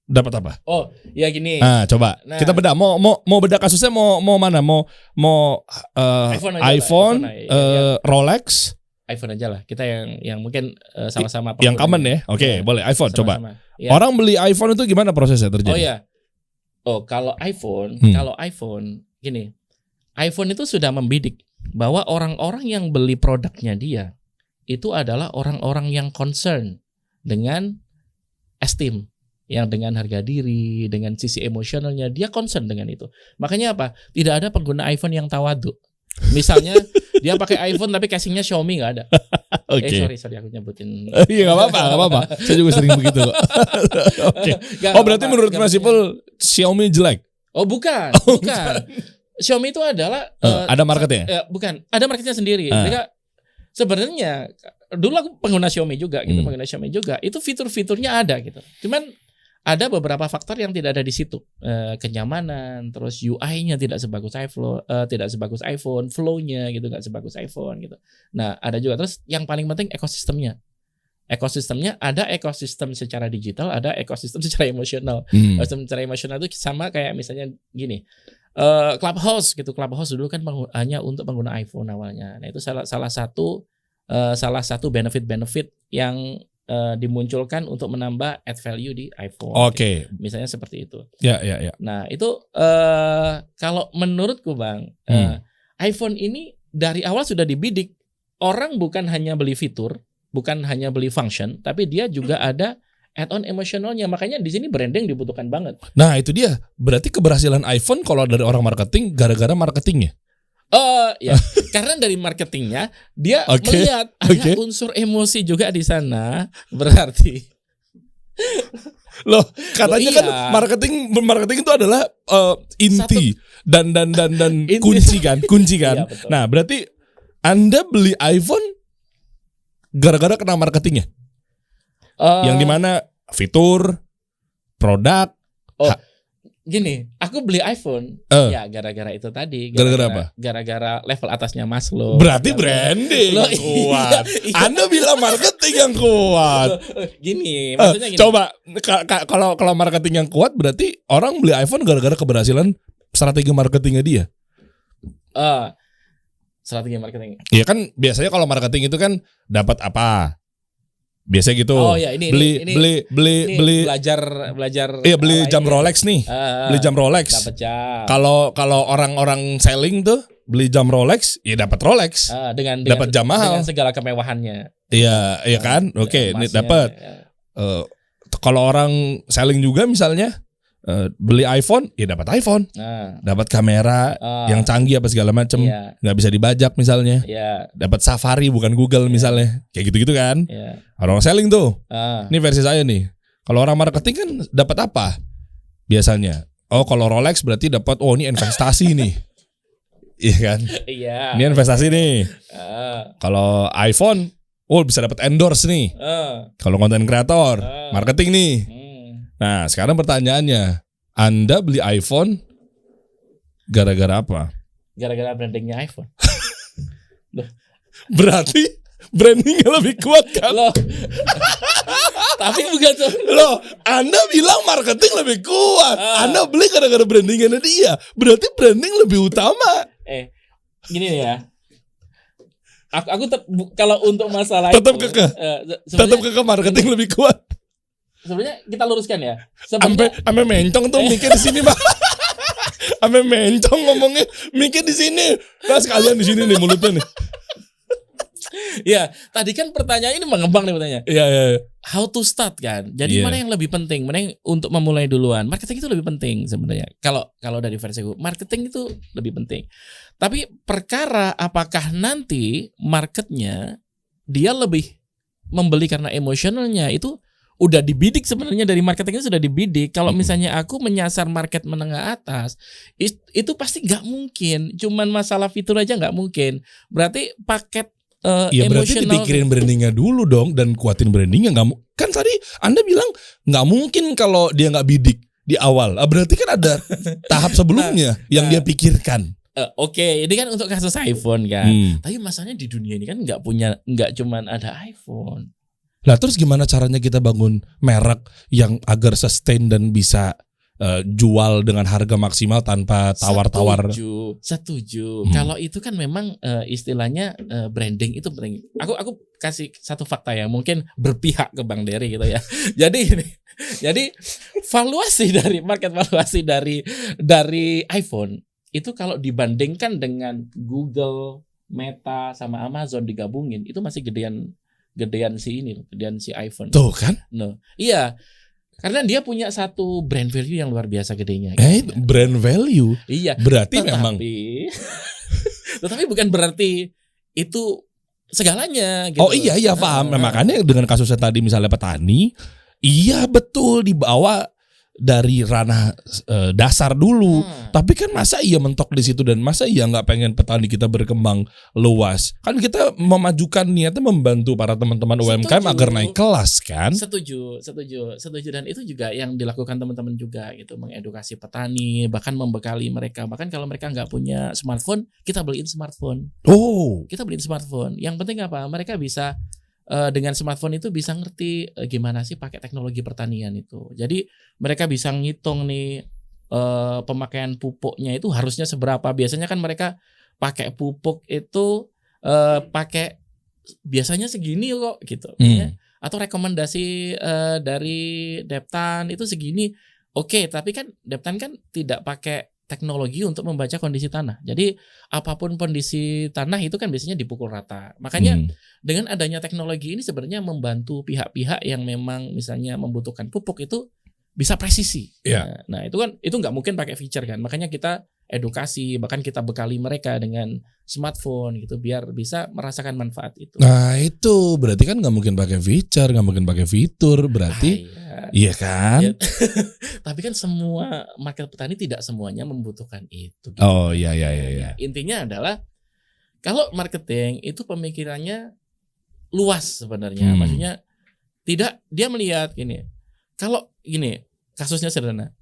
dapat apa? Oh, ya gini. Nah, coba kita bedah. Mau bedah kasusnya mau mana? Mau iPhone, Rolex, iPhone aja lah. Kita yang mungkin sama-sama yang common ya. Oke, boleh iPhone sama-sama. coba. Ya. Orang beli iPhone itu gimana prosesnya terjadi? Oh ya. Kalau iPhone gini. iPhone itu sudah membidik bahwa orang-orang yang beli produknya dia itu adalah orang-orang yang concern dengan esteem, yang dengan harga diri, dengan sisi emosionalnya, dia concern dengan itu. Makanya apa? Tidak ada pengguna iPhone yang tawadu. Misalnya dia pakai iPhone tapi casingnya Xiaomi nggak ada. Okay. Sorry aku nyebutin. Iya nggak apa-apa. Saya juga sering begitu kok. Okay. Berarti menurut Mas Ipul Xiaomi jelek? Oh bukan. Xiaomi itu adalah ada marketnya? Bukan, ada marketnya sendiri. Mereka sebenarnya dulu aku pengguna Xiaomi juga gitu, itu fitur-fiturnya ada gitu. Cuman ada beberapa faktor yang tidak ada di situ. Kenyamanan, terus UI-nya tidak sebagus iPhone, flow-nya gitu nggak sebagus iPhone gitu. Nah, ada juga terus yang paling penting ekosistemnya. Ekosistemnya ada ekosistem secara digital, ada ekosistem secara emosional. Ekosistem secara emosional itu sama kayak misalnya gini. Clubhouse gitu. Clubhouse dulu kan hanya untuk pengguna iPhone awalnya. Nah, itu salah satu benefit yang dimunculkan untuk menambah add value di iPhone. Oke. Gitu. Misalnya seperti itu. Ya. Nah, itu kalau menurutku Bang, iPhone ini dari awal sudah dibidik. Orang bukan hanya beli fitur, bukan hanya beli function, tapi dia juga ada add-on emosionalnya. Makanya di sini branding dibutuhkan banget. Nah, itu dia. Berarti keberhasilan iPhone kalau dari orang marketing gara-gara marketingnya. Ya, karena dari marketingnya dia melihat ada unsur emosi juga di sana, berarti. Loh, katanya kan marketing itu adalah inti dan kunci kan. Iya, Nah, berarti Anda beli iPhone gara-gara kena marketingnya? Yang dimana fitur, produk. Gini, aku beli iPhone ya gara-gara itu tadi. Gara-gara apa? Gara-gara level atasnya Maslow. Berarti branding yang kuat. Iya. Anda bilang marketing yang kuat. Gini, maksudnya gini. Coba kalau marketing yang kuat berarti orang beli iPhone gara-gara keberhasilan strategi marketingnya dia. Strategi marketing. Iya kan biasanya kalau marketing itu kan dapat apa? Biasa gitu. Oh ya, ini belajar. Iya, beli jam Rolex nih. Beli jam Rolex. Dapat jam. Kalau orang-orang selling tuh beli jam Rolex, ya dapat Rolex. Dengan dapat jam mahal dengan segala kemewahannya. Iya, iya kan? Oke, ini dapat. Kalau orang selling juga misalnya beli iPhone, ya dapat iPhone. Dapat kamera yang canggih apa segala macam. Nggak bisa dibajak misalnya. Dapat Safari bukan Google misalnya. Kayak gitu-gitu kan. Orang selling tuh. Ini versi saya nih. Kalau orang marketing kan dapat apa? Biasanya. Oh, kalau Rolex berarti dapat ini investasi nih. Iya kan? Iya. Ini investasi nih. Kalau iPhone, bisa dapat endorse nih. Kalau konten kreator, marketing nih. Nah, sekarang pertanyaannya, Anda beli iPhone gara-gara apa? Gara-gara brandingnya iPhone. Berarti brandingnya lebih kuat kan? Loh. Tapi bukan tuh. Loh, Anda bilang marketing lebih kuat. Anda beli gara-gara brandingnya dia. Berarti branding lebih utama. Gini ya. Aku kalau untuk masalah tetap kekeh. Tetap kekeh marketing lebih kuat. Sebenarnya kita luruskan ya. Sampai mencong tuh mikir di sini, Pak. Sampai mencong ngomongnya mikir di sini. Nah, sekalian di sini nih mulutnya nih. Ya, tadi kan pertanyaan ini mengembang nih pertanyaan. Iya. How to start kan? Jadi mana yang lebih penting? Mana yang untuk memulai duluan? Marketing itu lebih penting sebenarnya. Kalau dari versi gue, marketing itu lebih penting. Tapi perkara apakah nanti marketnya dia lebih membeli karena emosionalnya itu udah dibidik sebenarnya dari marketingnya sudah dibidik. Kalau misalnya aku menyasar market menengah atas, itu pasti nggak mungkin. Cuman masalah fitur aja nggak mungkin. Berarti paket Iya, berarti dipikirin brandingnya dulu dong dan kuatin brandingnya. Kan tadi Anda bilang nggak mungkin kalau dia nggak bidik di awal. Berarti kan ada tahap sebelumnya yang dia pikirkan. Oke, ini kan untuk kasus iPhone kan. Tapi masalahnya di dunia ini kan nggak cuman ada iPhone. Lah terus gimana caranya kita bangun merek yang agar sustain dan bisa jual dengan harga maksimal tanpa tawar-tawar? Setuju. Kalau itu kan memang istilahnya branding itu penting. Aku kasih satu fakta yang mungkin berpihak ke Bang Dery gitu ya. Jadi market valuasi dari iPhone itu kalau dibandingkan dengan Google, Meta sama Amazon digabungin itu masih gedean si iPhone. Tuh kan? No. Iya. Karena dia punya satu brand value yang luar biasa gedenya. Gitu. Brand value? Iya. Berarti memang. Tetapi bukan berarti itu segalanya. Gitu. Oh iya paham. Makanya dengan kasusnya tadi misalnya petani, iya betul dibawa dari ranah dasar dulu. Tapi kan masa iya mentok di situ dan masa iya nggak pengen petani kita berkembang luas? Kan kita memajukan niatnya membantu para teman-teman UMKM agar naik kelas kan? Setuju dan itu juga yang dilakukan teman-teman juga gitu, mengedukasi petani, bahkan membekali mereka. Bahkan kalau mereka nggak punya smartphone, kita beliin smartphone. Kita beliin smartphone. Yang penting apa? Mereka bisa dengan smartphone itu bisa ngerti gimana sih pakai teknologi pertanian itu. Jadi mereka bisa ngitung nih pemakaian pupuknya itu harusnya seberapa. Biasanya kan mereka pakai pupuk itu pakai biasanya segini kok gitu. Ya. Atau rekomendasi dari Deptan itu segini. Oke, tapi kan Deptan kan tidak pakai teknologi untuk membaca kondisi tanah. Jadi apapun kondisi tanah itu kan biasanya dipukul rata. Makanya dengan adanya teknologi ini sebenarnya membantu pihak-pihak yang memang misalnya membutuhkan pupuk itu bisa presisi. Yeah. Nah itu nggak mungkin pakai feature kan. Makanya kita edukasi, bahkan kita bekali mereka dengan smartphone gitu biar bisa merasakan manfaat itu. Nah itu berarti kan nggak mungkin pakai feature, nggak mungkin pakai fitur, berarti iya kan? Ya. Tapi kan semua market petani tidak semuanya membutuhkan itu. Gitu. Oh iya. Intinya adalah kalau marketing itu pemikirannya luas sebenarnya, maksudnya tidak dia melihat gini. Kalau gini kasusnya sederhana.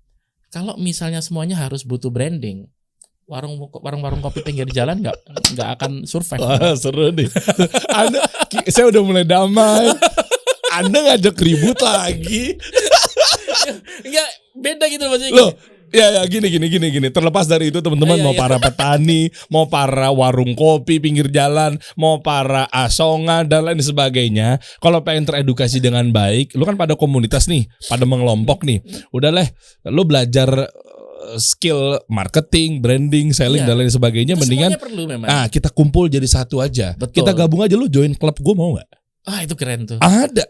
Kalau misalnya semuanya harus butuh branding, warung-warung kopi pinggir jalan nggak akan survive. Wah, seru nih. Saya udah mulai damai. Anda ngajak ribut lagi. Enggak beda gitu maksudnya. Loh, ya gini. Terlepas dari itu teman-teman, mau para petani, mau para warung kopi pinggir jalan, mau para asongan dan lain sebagainya, kalau pengen teredukasi dengan baik, lu kan pada komunitas nih, pada mengelompok nih. Udahlah, lu belajar skill marketing, branding, selling dan lain sebagainya, itu mendingan perlu memang. kita kumpul jadi satu aja. Betul. Kita gabung aja, lu join klub gue mau nggak? Itu keren tuh. Ada.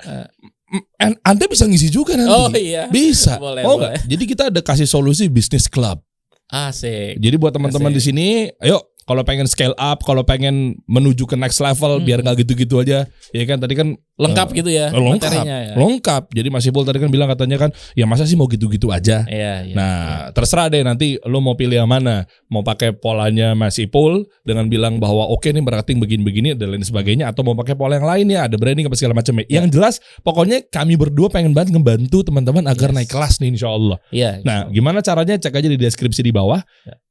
Anda bisa ngisi juga nanti. Oh iya. Bisa. Boleh. Nggak? Jadi kita ada kasih solusi bisnis club. Asik. Jadi buat teman-teman di sini, ayo kalau pengen scale up, kalau pengen menuju ke next level, biar nggak gitu-gitu aja, ya kan tadi kan lengkap gitu ya materinya ya. Lengkap. Jadi Mas Ipul tadi kan bilang katanya kan, ya masa sih mau gitu-gitu aja. Iya. Nah, terserah deh nanti lo mau pilih yang mana. Mau pakai polanya Mas Ipul dengan bilang bahwa oke nih marketing begini-begini dan lain sebagainya, atau mau pakai pola yang lain ya, ada branding apa segala macam. Yang jelas pokoknya kami berdua pengen banget ngebantu teman-teman agar naik kelas nih insyaallah. Iya. Nah, gimana caranya? Cek aja di deskripsi di bawah.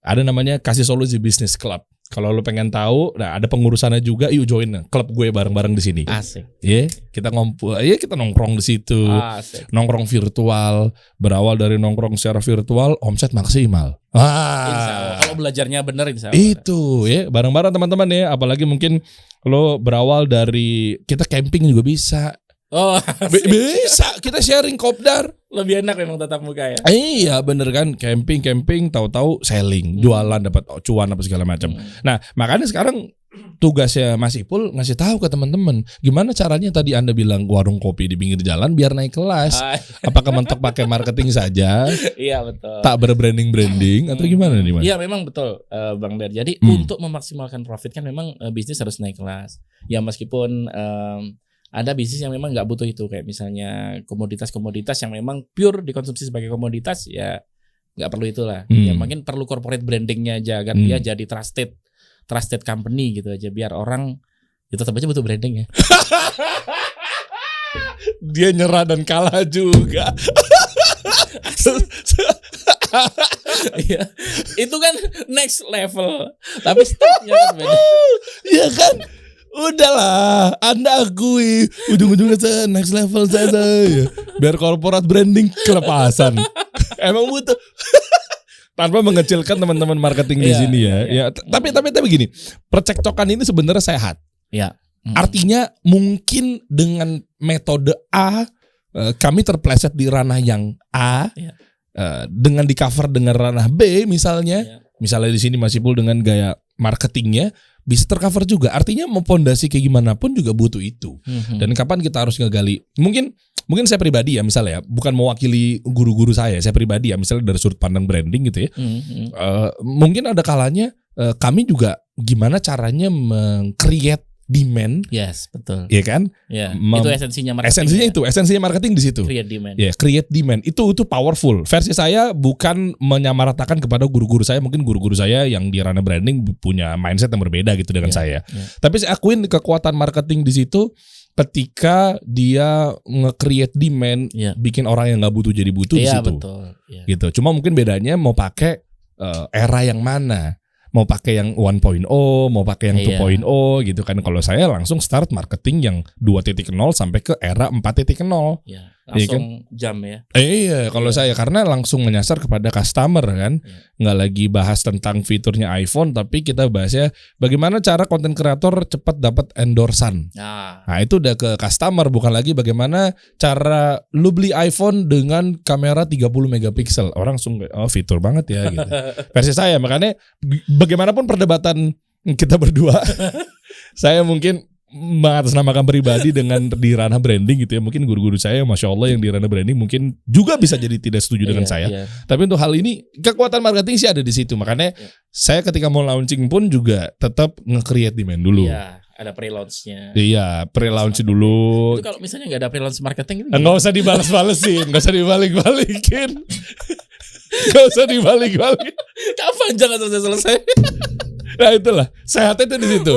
Ada namanya kasih solusi bisnis club. Kalau lo pengen tahu, nah ada pengurusannya juga, yuk join klub gue bareng-bareng di sini. Asik. Kita ngumpul, kita nongkrong di situ. Asik. Nongkrong virtual, berawal dari nongkrong secara virtual, omset maksimal. Insya Allah. Kalau belajarnya bener insya Allah. Itu bareng-bareng teman-teman ya. Apalagi mungkin lo berawal dari kita camping juga bisa. Oh, bisa kita sharing kopdar. Lebih enak memang tatap muka ya. Iya bener kan, camping tahu-tahu selling, jualan dapat cuan apa segala macam. Nah makanya sekarang tugasnya Mas Ipul ngasih tahu ke teman-teman gimana caranya tadi Anda bilang warung kopi di pinggir jalan biar naik kelas. Apakah mentok pakai marketing saja? Iya betul. Tak berbranding atau gimana nih Mas? Iya memang betul Bang Ber. Jadi untuk memaksimalkan profit kan memang bisnis harus naik kelas. Ya meskipun ada bisnis yang memang nggak butuh itu, kayak misalnya komoditas-komoditas yang memang pure dikonsumsi sebagai komoditas, ya nggak perlu itulah. Ya mungkin perlu corporate brandingnya aja agar dia jadi trusted company gitu aja, biar orang ya tetap aja butuh branding ya. Dia nyerah dan kalah juga. Iya, itu kan next level, tapi stepnya kan beda. Iya kan. Udahlah, Anda akui ujung-ujungnya next level saja ya. Biar corporate branding kelepasan. Emang butuh. Tanpa mengecilkan teman-teman marketing di sini ya. Tapi gini, percekcokan ini sebenarnya sehat. Ya. Artinya mungkin dengan metode A kami terpleset di ranah yang A, dengan di cover dengan ranah B misalnya. Misalnya di sini Mas Ipul dengan gaya marketingnya bisa tercover juga. Artinya mau pondasi kayak gimana pun juga butuh itu. Dan kapan kita harus ngegali? Mungkin saya pribadi ya misalnya ya, bukan mewakili guru-guru saya pribadi ya, misalnya dari sudut pandang branding gitu ya. Mungkin ada kalanya kami juga gimana caranya meng-create demand. Yes, betul. Iya kan? Ya, itu esensinya marketing. Esensinya marketing di situ. Create demand. Ya, create demand. Itu powerful. Versi saya bukan menyamaratakan kepada guru-guru saya. Mungkin guru-guru saya yang di ranah branding punya mindset yang berbeda gitu dengan saya. Tapi saya akuin kekuatan marketing di situ ketika dia nge-create demand, bikin orang yang nggak butuh jadi butuh di situ. Betul. Gitu. Cuma mungkin bedanya mau pakai era yang mana. Mau pakai yang 1.0, mau pakai yang 2.0 gitu kan. Kalau saya langsung start marketing yang 2.0 sampai ke era 4.0. Ya, langsung jam ya. Iya, kalau saya karena langsung menyasar kepada customer kan. Nggak lagi bahas tentang fiturnya iPhone, tapi kita bahasnya bagaimana cara konten kreator cepat dapat endorsan. Nah, itu udah ke customer, bukan lagi bagaimana cara lu beli iPhone dengan kamera 30 megapiksel. Orang langsung fitur banget ya gitu. Versi saya, makanya bagaimanapun perdebatan kita berdua, saya mungkin mengatasnamakan pribadi dengan di ranah branding gitu ya. Mungkin guru-guru saya Masya Allah yang di ranah branding mungkin juga bisa jadi tidak setuju dengan saya. Tapi untuk hal ini kekuatan marketing sih ada di situ. Makanya saya ketika mau launching pun juga tetap nge-create demand dulu. Iya, ada pre-launch-nya. Iya, pre-launch dulu. Itu kalau misalnya nggak ada pre-launch marketing itu nggak usah dibales-balesin, nggak usah dibalik-balikin. Nggak usah dibalik-balik. Kapan jangan selesai-selesai. Nah itulah, sehatnya itu di situ.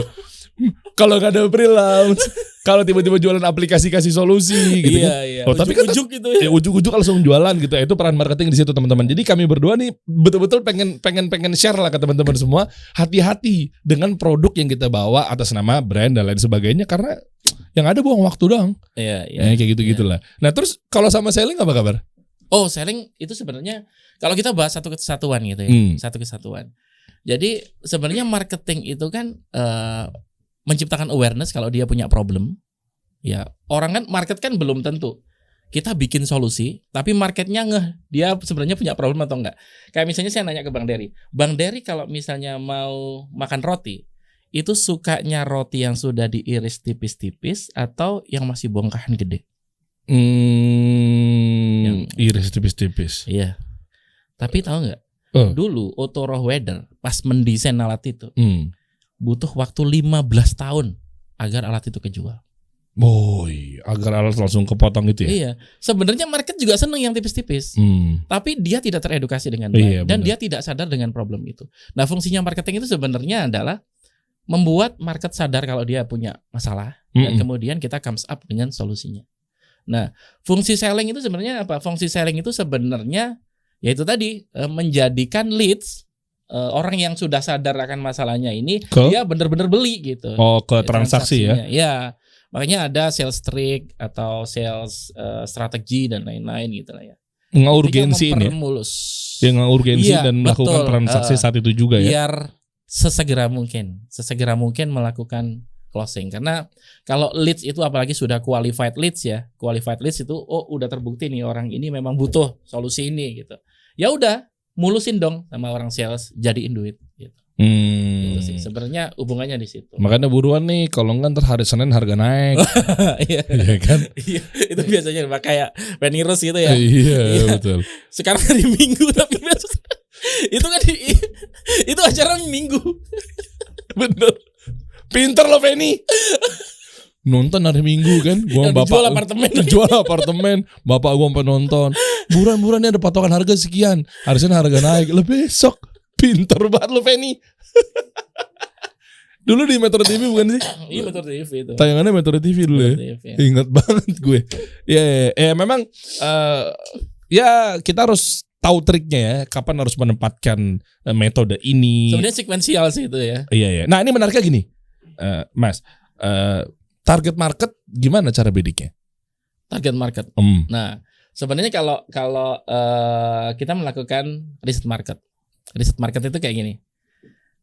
Kalau nggak ada pre-launch, kalau tiba-tiba jualan aplikasi kasih solusi gitu. Iya. Oh, tapi kan ujuk gitu ya. Ujuk-ujuk langsung jualan gitu. Itu peran marketing di situ teman-teman. Jadi kami berdua nih betul-betul pengen share lah ke teman-teman semua. Hati-hati dengan produk yang kita bawa atas nama brand dan lain sebagainya karena yang ada buang waktu doang. Iya. Kayak gitu-gitulah. Nah terus kalau sama selling apa kabar? Oh, selling itu sebenarnya kalau kita bahas satu kesatuan gitu ya, satu kesatuan. Jadi sebenarnya marketing itu kan menciptakan awareness kalau dia punya problem. Ya, orang kan market kan belum tentu. Kita bikin solusi, tapi marketnya dia sebenarnya punya problem atau enggak. Kayak misalnya saya nanya ke Bang Dery. Bang Dery kalau misalnya mau makan roti, itu sukanya roti yang sudah diiris tipis-tipis atau yang masih bongkahan gede? Yang iris tipis-tipis. Iya. Tapi tahu nggak? Dulu Otto Rohwedder pas mendesain alat itu butuh waktu 15 tahun agar alat itu kejual. Boy, agar alat langsung kepotong itu ya? Iya. Sebenarnya market juga seneng yang tipis-tipis. Tapi dia tidak teredukasi dengan baik dan dia tidak sadar dengan problem itu. Nah, fungsinya marketing itu sebenarnya adalah membuat market sadar kalau dia punya masalah dan kemudian kita comes up dengan solusinya. Nah, fungsi selling itu sebenarnya apa? Fungsi selling itu sebenarnya yaitu tadi menjadikan leads orang yang sudah sadar akan masalahnya ini dia benar-benar beli gitu. Oh, ke transaksi ya? Ya, makanya ada sales trick atau sales strategi dan lain-lain gitu lah ya. Ngurgensi ini. Yang ngurgensi dan melakukan transaksi saat itu juga ya. Biar sesegera mungkin melakukan closing. Karena kalau leads itu apalagi sudah qualified leads ya. Qualified leads itu udah terbukti nih orang ini memang butuh solusi ini gitu. Ya udah, mulusin dong sama orang sales, jadiin duit gitu. Gitu sih. Sebenarnya hubungannya di situ. Makanya buruan nih, kalau enggak ntar hari Senin harga naik. Iya kan? Iya, itu biasanya kayak Penirus gitu ya. Iya, betul. Sekarang hari Minggu tapi besok itu kan itu acara Minggu. Bener. Pinter lo Penny. Nonton hari Minggu kan, gua jual apartemen, bapak gua sampai nonton. Buruan ada patokan harga sekian, harusnya harga naik. Lo besok, pinter banget lo Penny. Dulu di Metro TV bukan sih? Iya Metro TV itu. Tayangannya Metro TV dulu ya. Ingat banget gue. Ya memang ya kita harus tahu triknya ya, kapan harus menempatkan metode ini. Sebenarnya sekuensial sih itu ya. Iya. Nah ini menariknya gini, Mas. Target market gimana cara bediknya? Target market. Nah, sebenarnya kalau kita melakukan riset market itu kayak gini.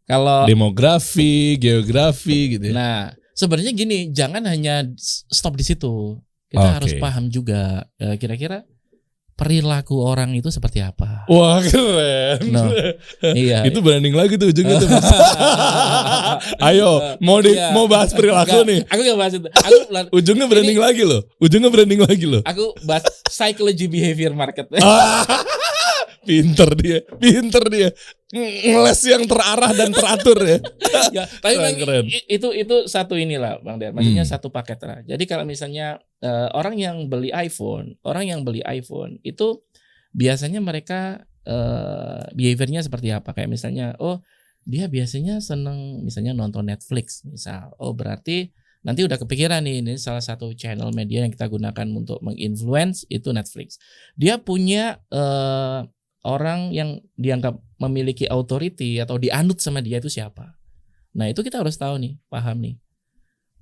Kalau demografi, geografi gitu ya. Nah, sebenarnya gini, jangan hanya stop di situ. Kita harus paham juga kira-kira perilaku orang itu seperti apa. Wah keren. Iya. Itu branding lagi tuh ujungnya tuh. Ayo mau bahas perilaku nih. Aku gak bahas itu. Ujungnya branding lagi loh. Aku bahas psychology behavior market. Pinter dia. Ngeles yang terarah dan teratur ya. Ya, tapi keren. Itu satu inilah Bang Der. Maksudnya satu paket lah. Jadi kalau misalnya orang yang beli iPhone itu biasanya mereka behaviornya seperti apa? Kayak misalnya, dia biasanya seneng misalnya nonton Netflix misal. Berarti nanti udah kepikiran nih, ini salah satu channel media yang kita gunakan untuk menginfluence itu Netflix. Dia punya orang yang dianggap memiliki authority atau dianut sama dia itu siapa. Nah itu kita harus tahu nih, paham nih.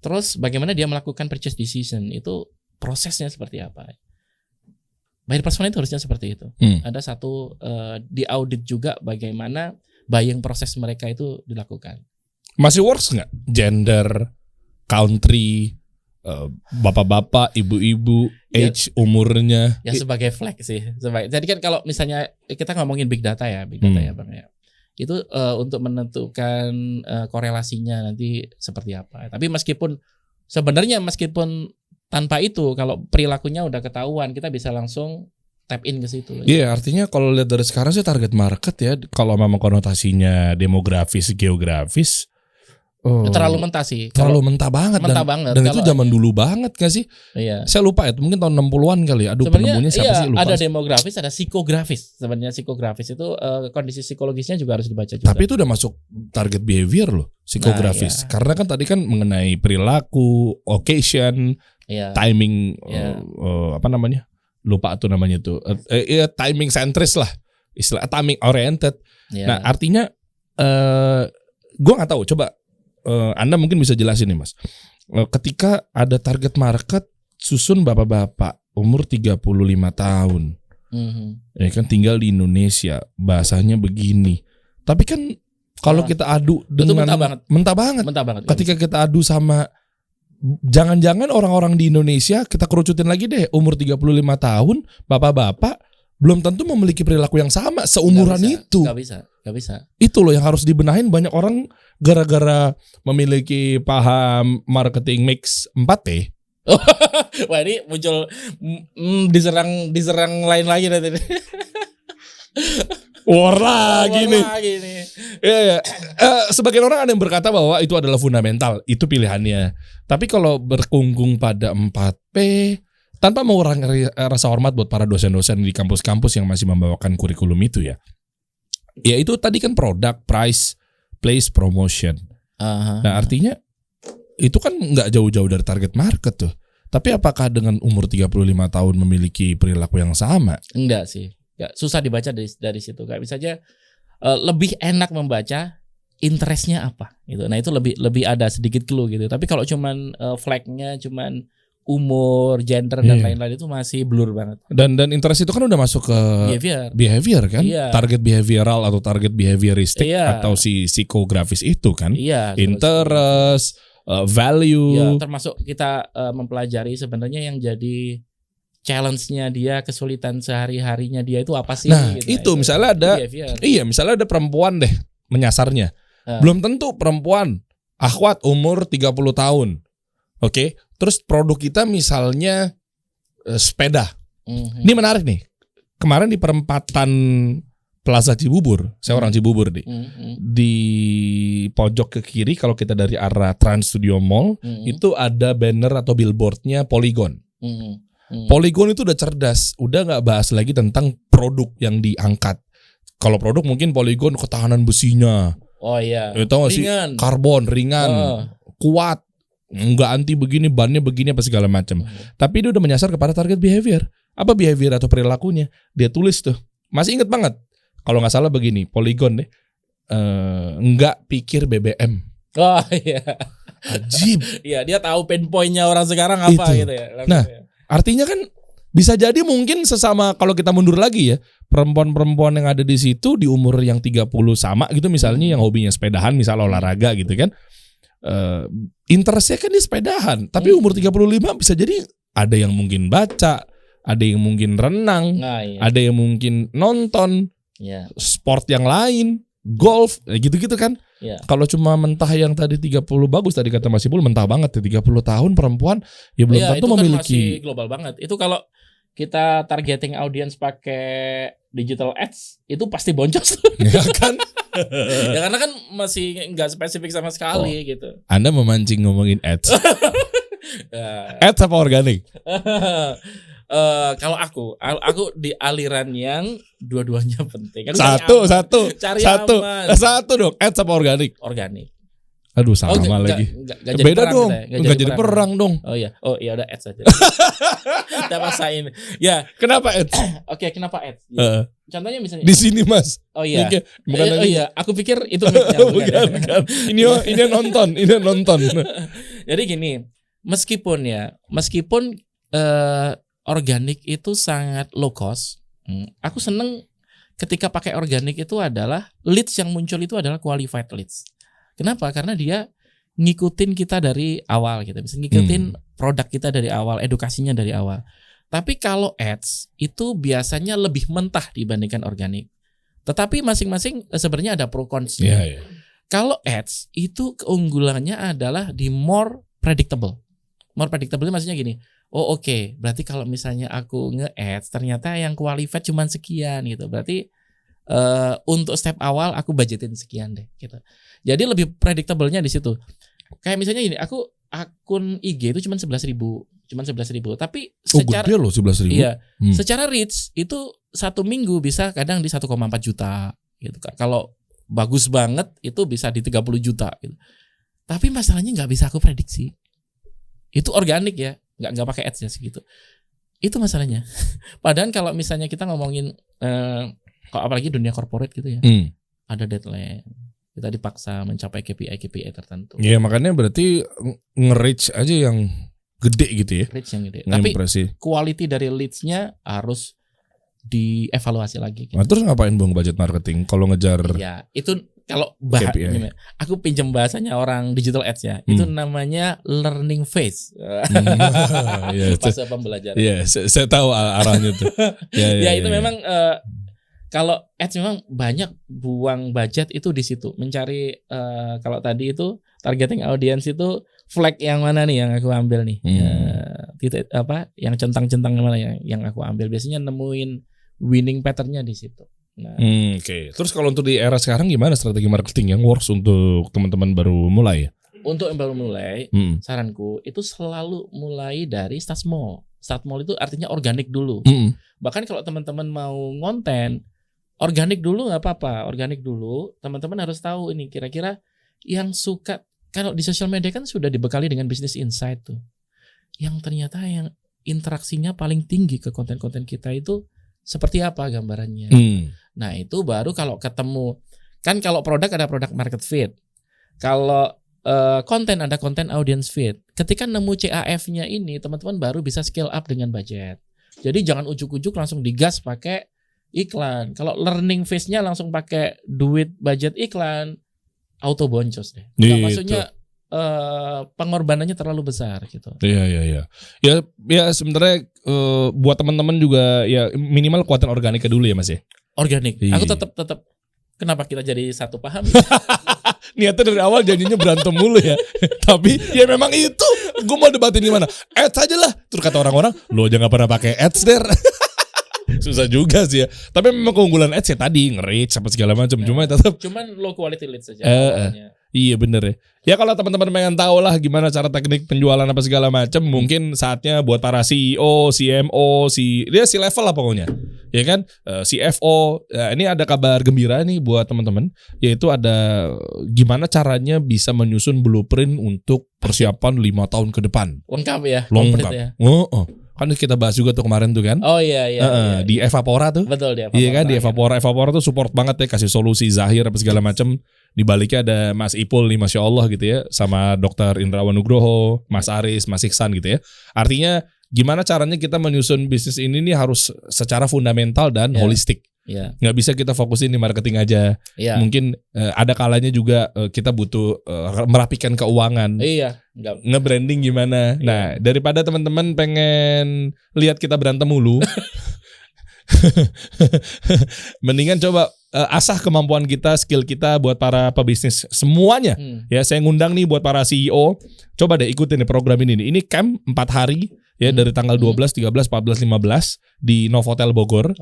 Terus bagaimana dia melakukan purchase decision, itu prosesnya seperti apa. Buyer persona itu harusnya seperti itu. Ada satu di audit juga bagaimana buying proses mereka itu dilakukan. Masih works nggak? Gender, country, bapak-bapak, ibu-ibu, age, umurnya. Ya sebagai flag sih. Jadi kan kalau misalnya kita ngomongin big data ya Bang ya. Itu untuk menentukan korelasinya nanti seperti apa. Tapi meskipun sebenarnya meskipun tanpa itu, kalau perilakunya udah ketahuan, kita bisa langsung tap in ke situ. Iya, artinya kalau lihat dari sekarang sih target market ya, kalau memang konotasinya demografis, geografis, terlalu mentah sih. Terlalu mentah banget. Dan itu zaman dulu banget gak sih? Iya. Saya lupa ya, mungkin tahun 60-an kali ya. Aduh, penemunya siapa sih, lupa. Ada demografis, ada psikografis. Sebenarnya psikografis itu kondisi psikologisnya juga harus dibaca juga. Tapi itu udah masuk target behavior loh, psikografis. Iya. Karena kan tadi kan mengenai perilaku, occasion, timing, apa namanya? Lupa tuh namanya tuh. Timing centris lah. Istilah timing oriented. Nah, artinya gue nggak tahu, coba Anda mungkin bisa jelasin nih, Mas. Ketika ada target market susun bapak-bapak umur 35 tahun. Ya kan tinggal di Indonesia, bahasanya begini. Tapi kan kalau kita adu dengan mentah banget. Ketika kita adu sama jangan-jangan orang-orang di Indonesia, kita kerucutin lagi deh, umur 35 tahun, bapak-bapak belum tentu memiliki perilaku yang sama seumuran itu. Gak bisa. Itu loh yang harus dibenahin. Banyak orang gara-gara memiliki paham marketing mix 4P. Wah, ini muncul diserang lain lagi nanti. War lagi nih. Ya. Sebagian orang ada yang berkata bahwa itu adalah fundamental, itu pilihannya. Tapi kalau berkungkung pada 4P, tanpa mengurangi rasa hormat buat para dosen-dosen di kampus-kampus yang masih membawakan kurikulum itu ya. Ya itu tadi kan produk, price, place, promotion. Nah artinya itu kan nggak jauh-jauh dari target market tuh. Tapi apakah dengan umur 35 tahun memiliki perilaku yang sama? Enggak sih. Ya, susah dibaca dari situ. Kayak misalnya lebih enak membaca interestnya apa gitu. Nah itu lebih ada sedikit clue gitu. Tapi kalau cuman flagnya cuman umur, gender dan lain-lain itu masih blur banget. Dan interest itu kan udah masuk ke behavior kan? Target behavioral atau target behavioristik atau si psikografis itu kan? Interest, value. Termasuk kita mempelajari sebenarnya yang jadi challenge-nya dia, kesulitan sehari-harinya dia itu apa sih? Nah, gitu. itu misalnya ada misalnya ada perempuan deh menyasarnya. Belum tentu perempuan akhwat umur 30 tahun. Oke, terus produk kita misalnya sepeda. Ini menarik nih. Kemarin di perempatan Plaza Cibubur, saya orang Cibubur nih. Di pojok ke kiri kalau kita dari arah Trans Studio Mall, itu ada banner atau billboardnya Polygon. Polygon itu udah cerdas, udah nggak bahas lagi tentang produk yang diangkat. Kalau produk mungkin Polygon ketahanan besinya. Oh iya. Tahu nggak sih? Karbon ringan, kuat, nggak anti begini, bannya begini apa segala macam. Tapi dia udah menyasar kepada target behavior. Apa behavior atau perilakunya? Dia tulis tuh. Masih inget banget. Kalau nggak salah begini, Polygon deh, nggak pikir BBM. Oh iya. Ajib. Iya, dia tahu pain point-nya orang sekarang apa itu. Gitu ya. Nah. Artinya kan bisa jadi mungkin sesama kalau kita mundur lagi ya, perempuan-perempuan yang ada di situ di umur yang 30 sama gitu misalnya yang hobinya sepedahan, misal olahraga gitu kan. Interestnya kan di sepedahan, tapi umur 35 bisa jadi ada yang mungkin baca, ada yang mungkin renang, ada yang mungkin nonton sport yang lain, golf, gitu-gitu kan. Kalau cuma mentah yang tadi 30 bagus tadi kata Mas Ipul, mentah banget ya 30 tahun perempuan ya belum tentu itu memiliki. Kan masih global banget. Itu kalau kita targeting audience pakai digital ads itu pasti boncos. Ya kan? Ya karena kan masih nggak spesifik sama sekali gitu. Anda memancing ngomongin ads. Ads apa organik? Kalau aku di aliran yang dua-duanya penting. Kan satu dong. Ads apa organik? Organik. Aduh sama lagi. Beda dong. Enggak jadi perang dong. Oh iya udah ads aja. Kita pasain. Ya. Kenapa ads? Oke, kenapa ads? Ya. Contohnya misalnya di sini Mas. Oh iya. Bukan aku pikir itu bukan. Ini nonton. Jadi gini, meskipun organik itu sangat low cost. Aku seneng ketika pakai organik itu adalah leads yang muncul itu adalah qualified leads. Kenapa? Karena dia ngikutin kita dari awal gitu. Bisa ngikutin produk kita dari awal, edukasinya dari awal. Tapi kalau ads itu biasanya lebih mentah dibandingkan organik. Tetapi masing-masing sebenarnya ada pro cons-nya. Kalau ads itu keunggulannya adalah di more predictable. more predictable maksudnya gini. Oh oke, berarti kalau misalnya aku nge-ads ternyata yang qualified cuma sekian gitu. Berarti untuk step awal aku budgetin sekian deh gitu. Jadi lebih predictable-nya di situ. Kayak misalnya gini, aku akun IG itu cuma 11.000, tapi secara gede loh 11.000. Iya, secara reach itu 1 minggu bisa kadang di 1,4 juta gitu. Kalau bagus banget itu bisa di 30 juta gitu. Tapi masalahnya nggak bisa aku prediksi. Itu organik ya, nggak pakai ads ya segitu. Itu masalahnya. Padahal kalau misalnya kita ngomongin kalau apalagi dunia corporate gitu ya, ada deadline. Kita dipaksa mencapai KPI tertentu. Iya, makanya berarti nge-reach aja yang gede gitu ya. Reach yang gede. Tapi impresi. Quality dari leads-nya harus dievaluasi lagi. Gitu. Nah, terus ngapain Bang budget marketing kalau ngejar? Iya, itu kalau aku pinjam bahasanya orang digital ads ya. Itu namanya learning phase. Fase pembelajaran. Iya, saya tahu arahnya tuh. Ya, itu memang kalau ads memang banyak buang budget itu di situ. Mencari kalau tadi itu targeting audience itu flag yang mana nih yang aku ambil nih. Yang centang-centang mana yang aku ambil. Biasanya nemuin winning pattern-nya di situ. Nah. Oke. Terus kalau untuk di era sekarang gimana strategi marketing yang works untuk teman-teman baru mulai? Untuk yang baru mulai, saranku itu selalu mulai dari start small. Start small itu artinya organik dulu. Bahkan kalau teman-teman mau ngonten, organik dulu nggak apa-apa. Organik dulu, teman-teman harus tahu ini kira-kira yang suka. Kalau di sosial media kan sudah dibekali dengan business insight tuh. Yang ternyata yang interaksinya paling tinggi ke konten-konten kita itu seperti apa gambarannya. Nah itu baru kalau ketemu. Kan kalau produk ada product market fit. Kalau konten ada konten audience fit. Ketika nemu CAF-nya ini, teman-teman baru bisa scale up dengan budget. Jadi jangan ujuk-ujuk langsung digas pakai iklan. Kalau learning phase-nya langsung pakai duit budget iklan, auto boncos deh. Maksudnya pengorbanannya terlalu besar gitu. Iya. Ya sebenarnya buat teman-teman juga ya minimal kuatan organiknya dulu ya Mas ya. Organik. Aku tetap kenapa kita jadi satu paham? Niatnya dari awal janjinya berantem mulu ya. Tapi ya memang itu. Gue mau debatin gimana? Ads aja lah. Terus kata orang-orang, lo aja gak pernah pakai ads der. Susah juga sih ya. Tapi memang keunggulan ads ya tadi nge-reach apa segala macam. Cuman low quality leads saja. Iya bener ya. Ya kalau teman-teman pengen tahu lah gimana cara teknik penjualan apa segala macam, mungkin saatnya buat para CEO, CMO, dia si level lah pokoknya. Ya kan? CFO. Ini ada kabar gembira nih buat teman-teman, yaitu ada gimana caranya bisa menyusun blueprint untuk persiapan 5 tahun ke depan. Lengkap ya. Lengkap. Kan kita bahas juga tuh kemarin tuh kan. Oh iya. Di Evapora tuh. Betul di Evapora. Iya kan di Evapora. Evapora tuh support banget ya, kasih solusi Zahir apa segala macam. Di baliknya ada Mas Ipul nih, Masya Allah gitu ya, sama Dr. Indrawan Nugroho, Mas Aris, Mas Iksan gitu ya. Artinya gimana caranya kita menyusun bisnis ini nih harus secara fundamental dan holistik. Nggak bisa kita fokusin di marketing aja. Mungkin ada kalanya juga kita butuh merapikan keuangan. Nge-branding gimana. Nah daripada teman-teman pengen lihat kita berantem mulu, mendingan coba asah kemampuan kita, skill kita buat para pebisnis semuanya. Ya saya ngundang nih buat para CEO, coba deh ikutin nih program ini. Ini camp 4 hari ya dari tanggal 12, 13, 14, 15 di Novotel Bogor.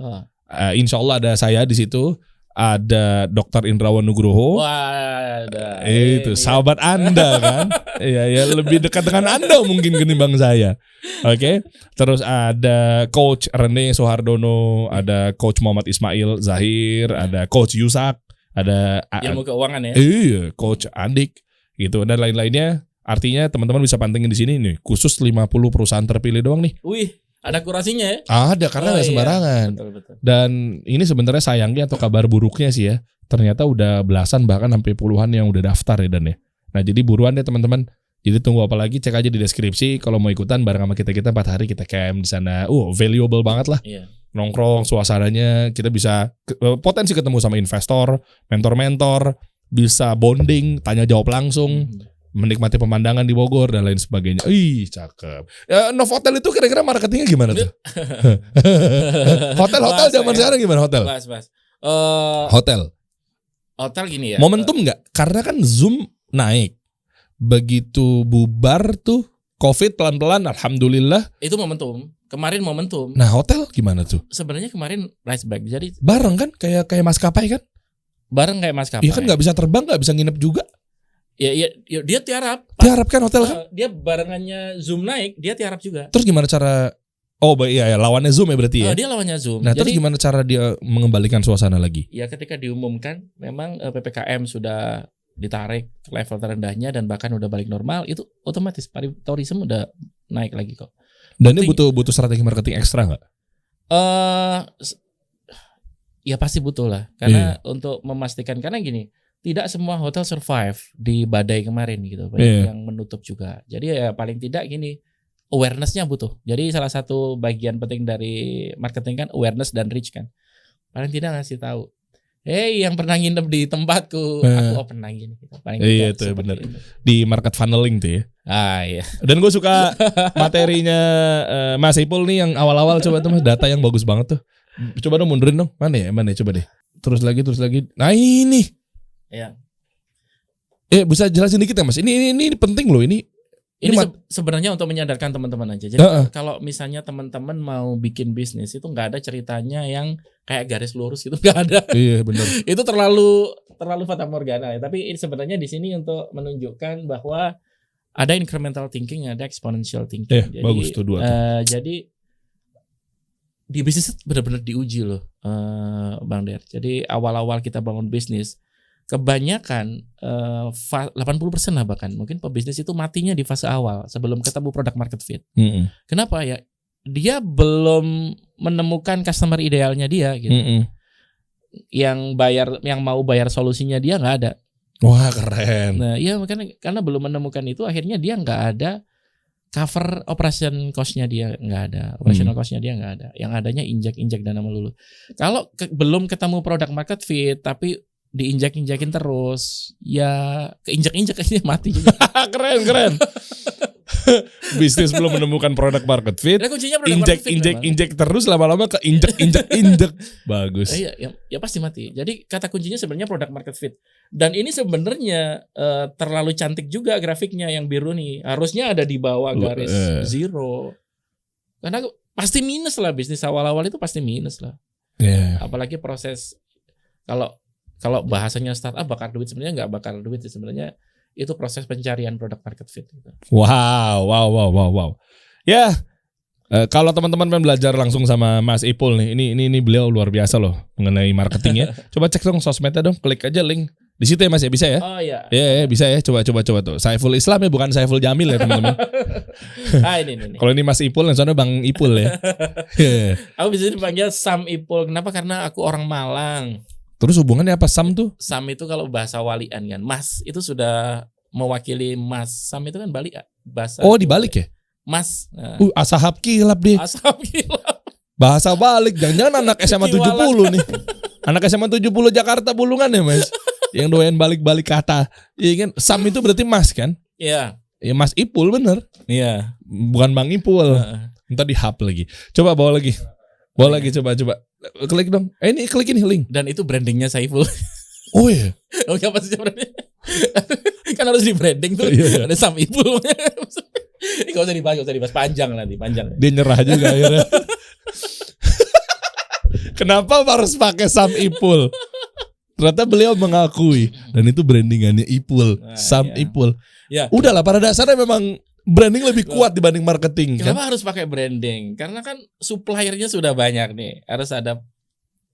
Insya Allah ada saya di situ, ada Dr. Indrawan Nugroho. Wah, itu sahabat Anda kan? ya lebih dekat dengan Anda mungkin ketimbang saya. Oke. Terus ada Coach Rene Soehardono, ada Coach Muhammad Ismail Zahir, ada Coach Yusak, ada ilmu keuangan ya. Iya, Coach Andik gitu dan lain-lainnya. Artinya teman-teman bisa pantengin di sini nih, khusus 50 perusahaan terpilih doang nih. Wih. Ada kurasinya ya? Ada, karena gak sembarangan. Betul. Dan ini sebenarnya sayangnya atau kabar buruknya sih ya, ternyata udah belasan bahkan sampai puluhan yang udah daftar ya Dan ya. Nah jadi buruan deh teman-teman. Jadi tunggu apa lagi, cek aja di deskripsi. Kalau mau ikutan bareng sama kita 4 hari kita camp di sana. Valuable banget lah. Nongkrong, suasananya kita bisa potensi ketemu sama investor, mentor-mentor, bisa bonding, tanya jawab langsung. Menikmati pemandangan di Bogor dan lain sebagainya. Ih, cakep. Novotel itu kira-kira marketingnya gimana tuh? Hotel zaman sekarang gimana hotel? Hotel gini ya. Momentum nggak? Karena kan Zoom naik. Begitu bubar tuh COVID pelan-pelan, alhamdulillah. Itu momentum. Kemarin momentum. Nah hotel gimana tuh? Sebenarnya kemarin rise back. Jadi bareng kan, kayak maskapai kan? Bareng kayak maskapai. Iya kan nggak bisa terbang, nggak bisa nginep juga. Ya, dia tiarap. Tiarap kan hotel kan? Dia barengannya Zoom naik, dia tiarap juga. Terus gimana cara? Oh iya lawannya Zoom ya berarti ya? Dia lawannya Zoom. Nah terus gimana cara dia mengembalikan suasana lagi? Ya ketika diumumkan memang PPKM sudah ditarik ke level terendahnya dan bahkan udah balik normal, itu otomatis tourism udah naik lagi kok. Dan ini butuh strategi marketing ekstra nggak? Ya pasti butuh lah, karena untuk memastikan, karena gini, tidak semua hotel survive di badai kemarin gitu, banyak yang menutup juga. Jadi ya paling tidak gini, awareness-nya butuh. Jadi salah satu bagian penting dari marketing kan awareness dan reach kan. Paling tidak ngasih tahu, hey yang pernah nginep di tempatku, aku pernah gini. Paling iya itu benar. Di market funneling tuh ya. Iya. Dan gue suka materinya Mas Ipul nih yang awal-awal, coba tuh Mas, data yang bagus banget tuh. Coba dong mundurin dong. Mana ya coba deh. Terus lagi. Nah ini. Iya. Bisa jelasin dikit ya Mas. Ini penting loh ini. Ini sebenarnya untuk menyadarkan teman-teman aja. Jadi kalau misalnya teman-teman mau bikin bisnis itu nggak ada ceritanya yang kayak garis lurus itu, nggak ada. Iya benar. Itu terlalu fata morgana ya. Tapi ini sebenarnya di sini untuk menunjukkan bahwa ada incremental thinking, ada exponential thinking. Jadi, bagus tuh dua. Jadi di bisnis benar-benar diuji loh, Bang Der. Jadi awal-awal kita bangun bisnis, kebanyakan 80% lah bahkan mungkin pebisnis itu matinya di fase awal sebelum ketemu product market fit. Kenapa ya? Dia belum menemukan customer idealnya dia gitu. Yang mau bayar solusinya dia nggak ada. Wah keren. Nah iya karena belum menemukan itu, akhirnya dia nggak ada cover operation cost-nya, dia nggak ada, operational cost-nya dia nggak ada. Yang adanya injek dana melulu. Kalau belum ketemu product market fit tapi diinjak-injakin terus, ya keinjak-injak aja mati juga. Keren. Bisnis belum menemukan produk market fit. Nah, kuncinya product market fit. Injek terus, lama-lama keinjak. Bagus. Ya pasti mati. Jadi kata kuncinya sebenarnya product market fit. Dan ini sebenarnya terlalu cantik juga grafiknya yang biru nih. Harusnya ada di bawah garis zero. Karena pasti minus lah, bisnis awal-awal itu pasti minus lah. Apalagi proses, kalau bahasanya startup bakar duit, sebenarnya nggak bakar duit sih, sebenarnya itu proses pencarian product market fit gitu. Wow. Ya, kalau teman-teman pengen belajar langsung sama Mas Ipul nih, ini beliau luar biasa loh mengenai marketingnya. Coba cek dong sosmednya dong, klik aja link di situ ya Mas ya, bisa ya? Oh iya. Ya bisa ya, coba tuh. Saiful Islam ya, bukan Saiful Jamil ya teman-teman. Ini. Kalau ini Mas Ipul, yang sana Bang Ipul ya. Aku bisa dipanggil Sam Ipul. Kenapa? Karena aku orang Malang. Terus hubungannya apa Sam tuh? Sam itu kalau bahasa walian kan, Mas itu sudah mewakili Mas. Sam itu kan balik bahasa. Oh dibalik ya? Mas. Asahab kilap deh. Asahab kilap. Bahasa balik, jangan-jangan anak SMA 70 nih. Anak SMA 70 Jakarta Bulungan ya Mas. Yang doyan balik-balik kata. Iya kan? Sam itu berarti Mas kan? Iya. Ya Mas Ipul bener. Iya. Bukan Bang Ipul. Entar di-hub lagi. Coba bawa lagi. Coba. Klik dong. Ini klik ini link. Dan itu brandingnya Saiful. Oh iya. Oh apa sih brandingnya? Kan harus di branding tuh. Iya. Ada Sam Ipul. Gak usah dibahas, panjang. Dia nyerah juga akhirnya. Kenapa harus pakai Sam Ipul? Ternyata beliau mengakui, dan itu brandingannya Ipul, Sam Ipul. Ya. Udahlah, pada dasarnya memang branding lebih kuat dibanding marketing. Kenapa harus pakai branding? Karena kan suppliernya sudah banyak nih. Harus ada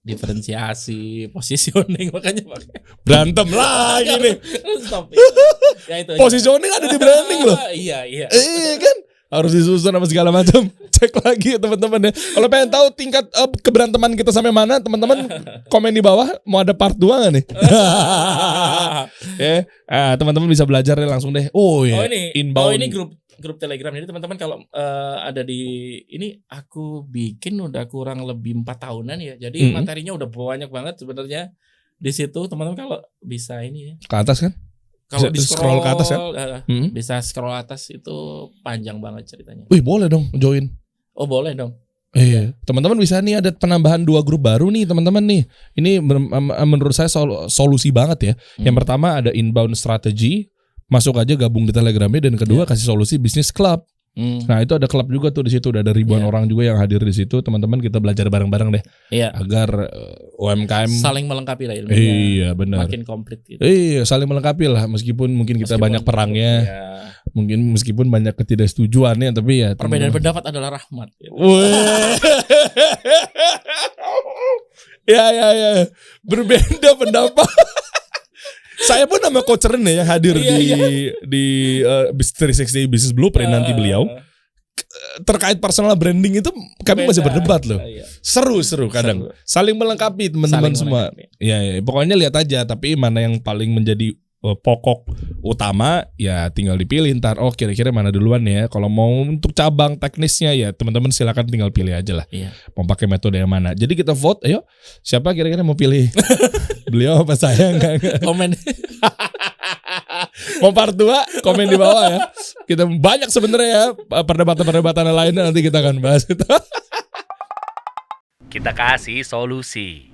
diferensiasi, positioning, makanya pakai. Berantem lagi nih. Stop. Ya, itu positioning ada di branding loh. Iya. Kan? Harus disusun sama segala macam. Cek lagi ya teman-teman ya. Kalau pengen tahu tingkat keberanteman kita sampai mana, teman-teman komen di bawah. Mau ada part 2 gak nih? Teman-teman bisa belajar langsung deh. Inbound. Ini grup Telegram. Jadi teman-teman kalau ada di ini, aku bikin udah kurang lebih 4 tahunan ya. Jadi materinya udah banyak banget sebenarnya di situ. Teman-teman kalau bisa ini ya. Ke atas kan? Kalau di scroll ke atas kan? Bisa scroll atas, itu panjang banget ceritanya. Wih, boleh dong join. Oh boleh dong. Iya, teman-teman bisa nih, ada penambahan 2 grup baru nih teman-teman nih. Ini menurut saya solusi banget ya. Yang pertama ada inbound strategy, masuk aja gabung di Telegramnya, dan kedua kasih solusi bisnis club. Nah itu ada klub juga tuh di situ, udah ada ribuan orang juga yang hadir di situ. Teman-teman kita belajar bareng-bareng deh, agar UMKM saling melengkapi lah ilmunya. Iya benar. Makin komplit gitu. Iya saling melengkapi lah, meskipun mungkin kita banyak perangnya, mungkin meskipun banyak ketidaksetujuannya, tapi ya perbedaan pendapat adalah rahmat. Gitu. Ya berbeda pendapat. Saya pun sama Coach Ren yang hadir di 360 Business Blueprint nanti beliau terkait personal branding itu kami masih berdebat loh. Seru kadang. Saling melengkapi teman-teman semua. Ya, pokoknya lihat aja, tapi mana yang paling menjadi pokok utama ya tinggal dipilih ntar. Oh kira-kira mana duluan ya. Kalau mau untuk cabang teknisnya ya teman-teman silakan tinggal pilih aja lah. Mau pakai metode yang mana. Jadi kita vote, ayo siapa kira-kira mau pilih? Beliau apa saya? Enggak. Komen. Mau part 2 komen di bawah ya. Kita banyak sebenarnya ya perdebatan-perdebatan lainnya, nanti kita akan bahas itu. Kita kasih solusi.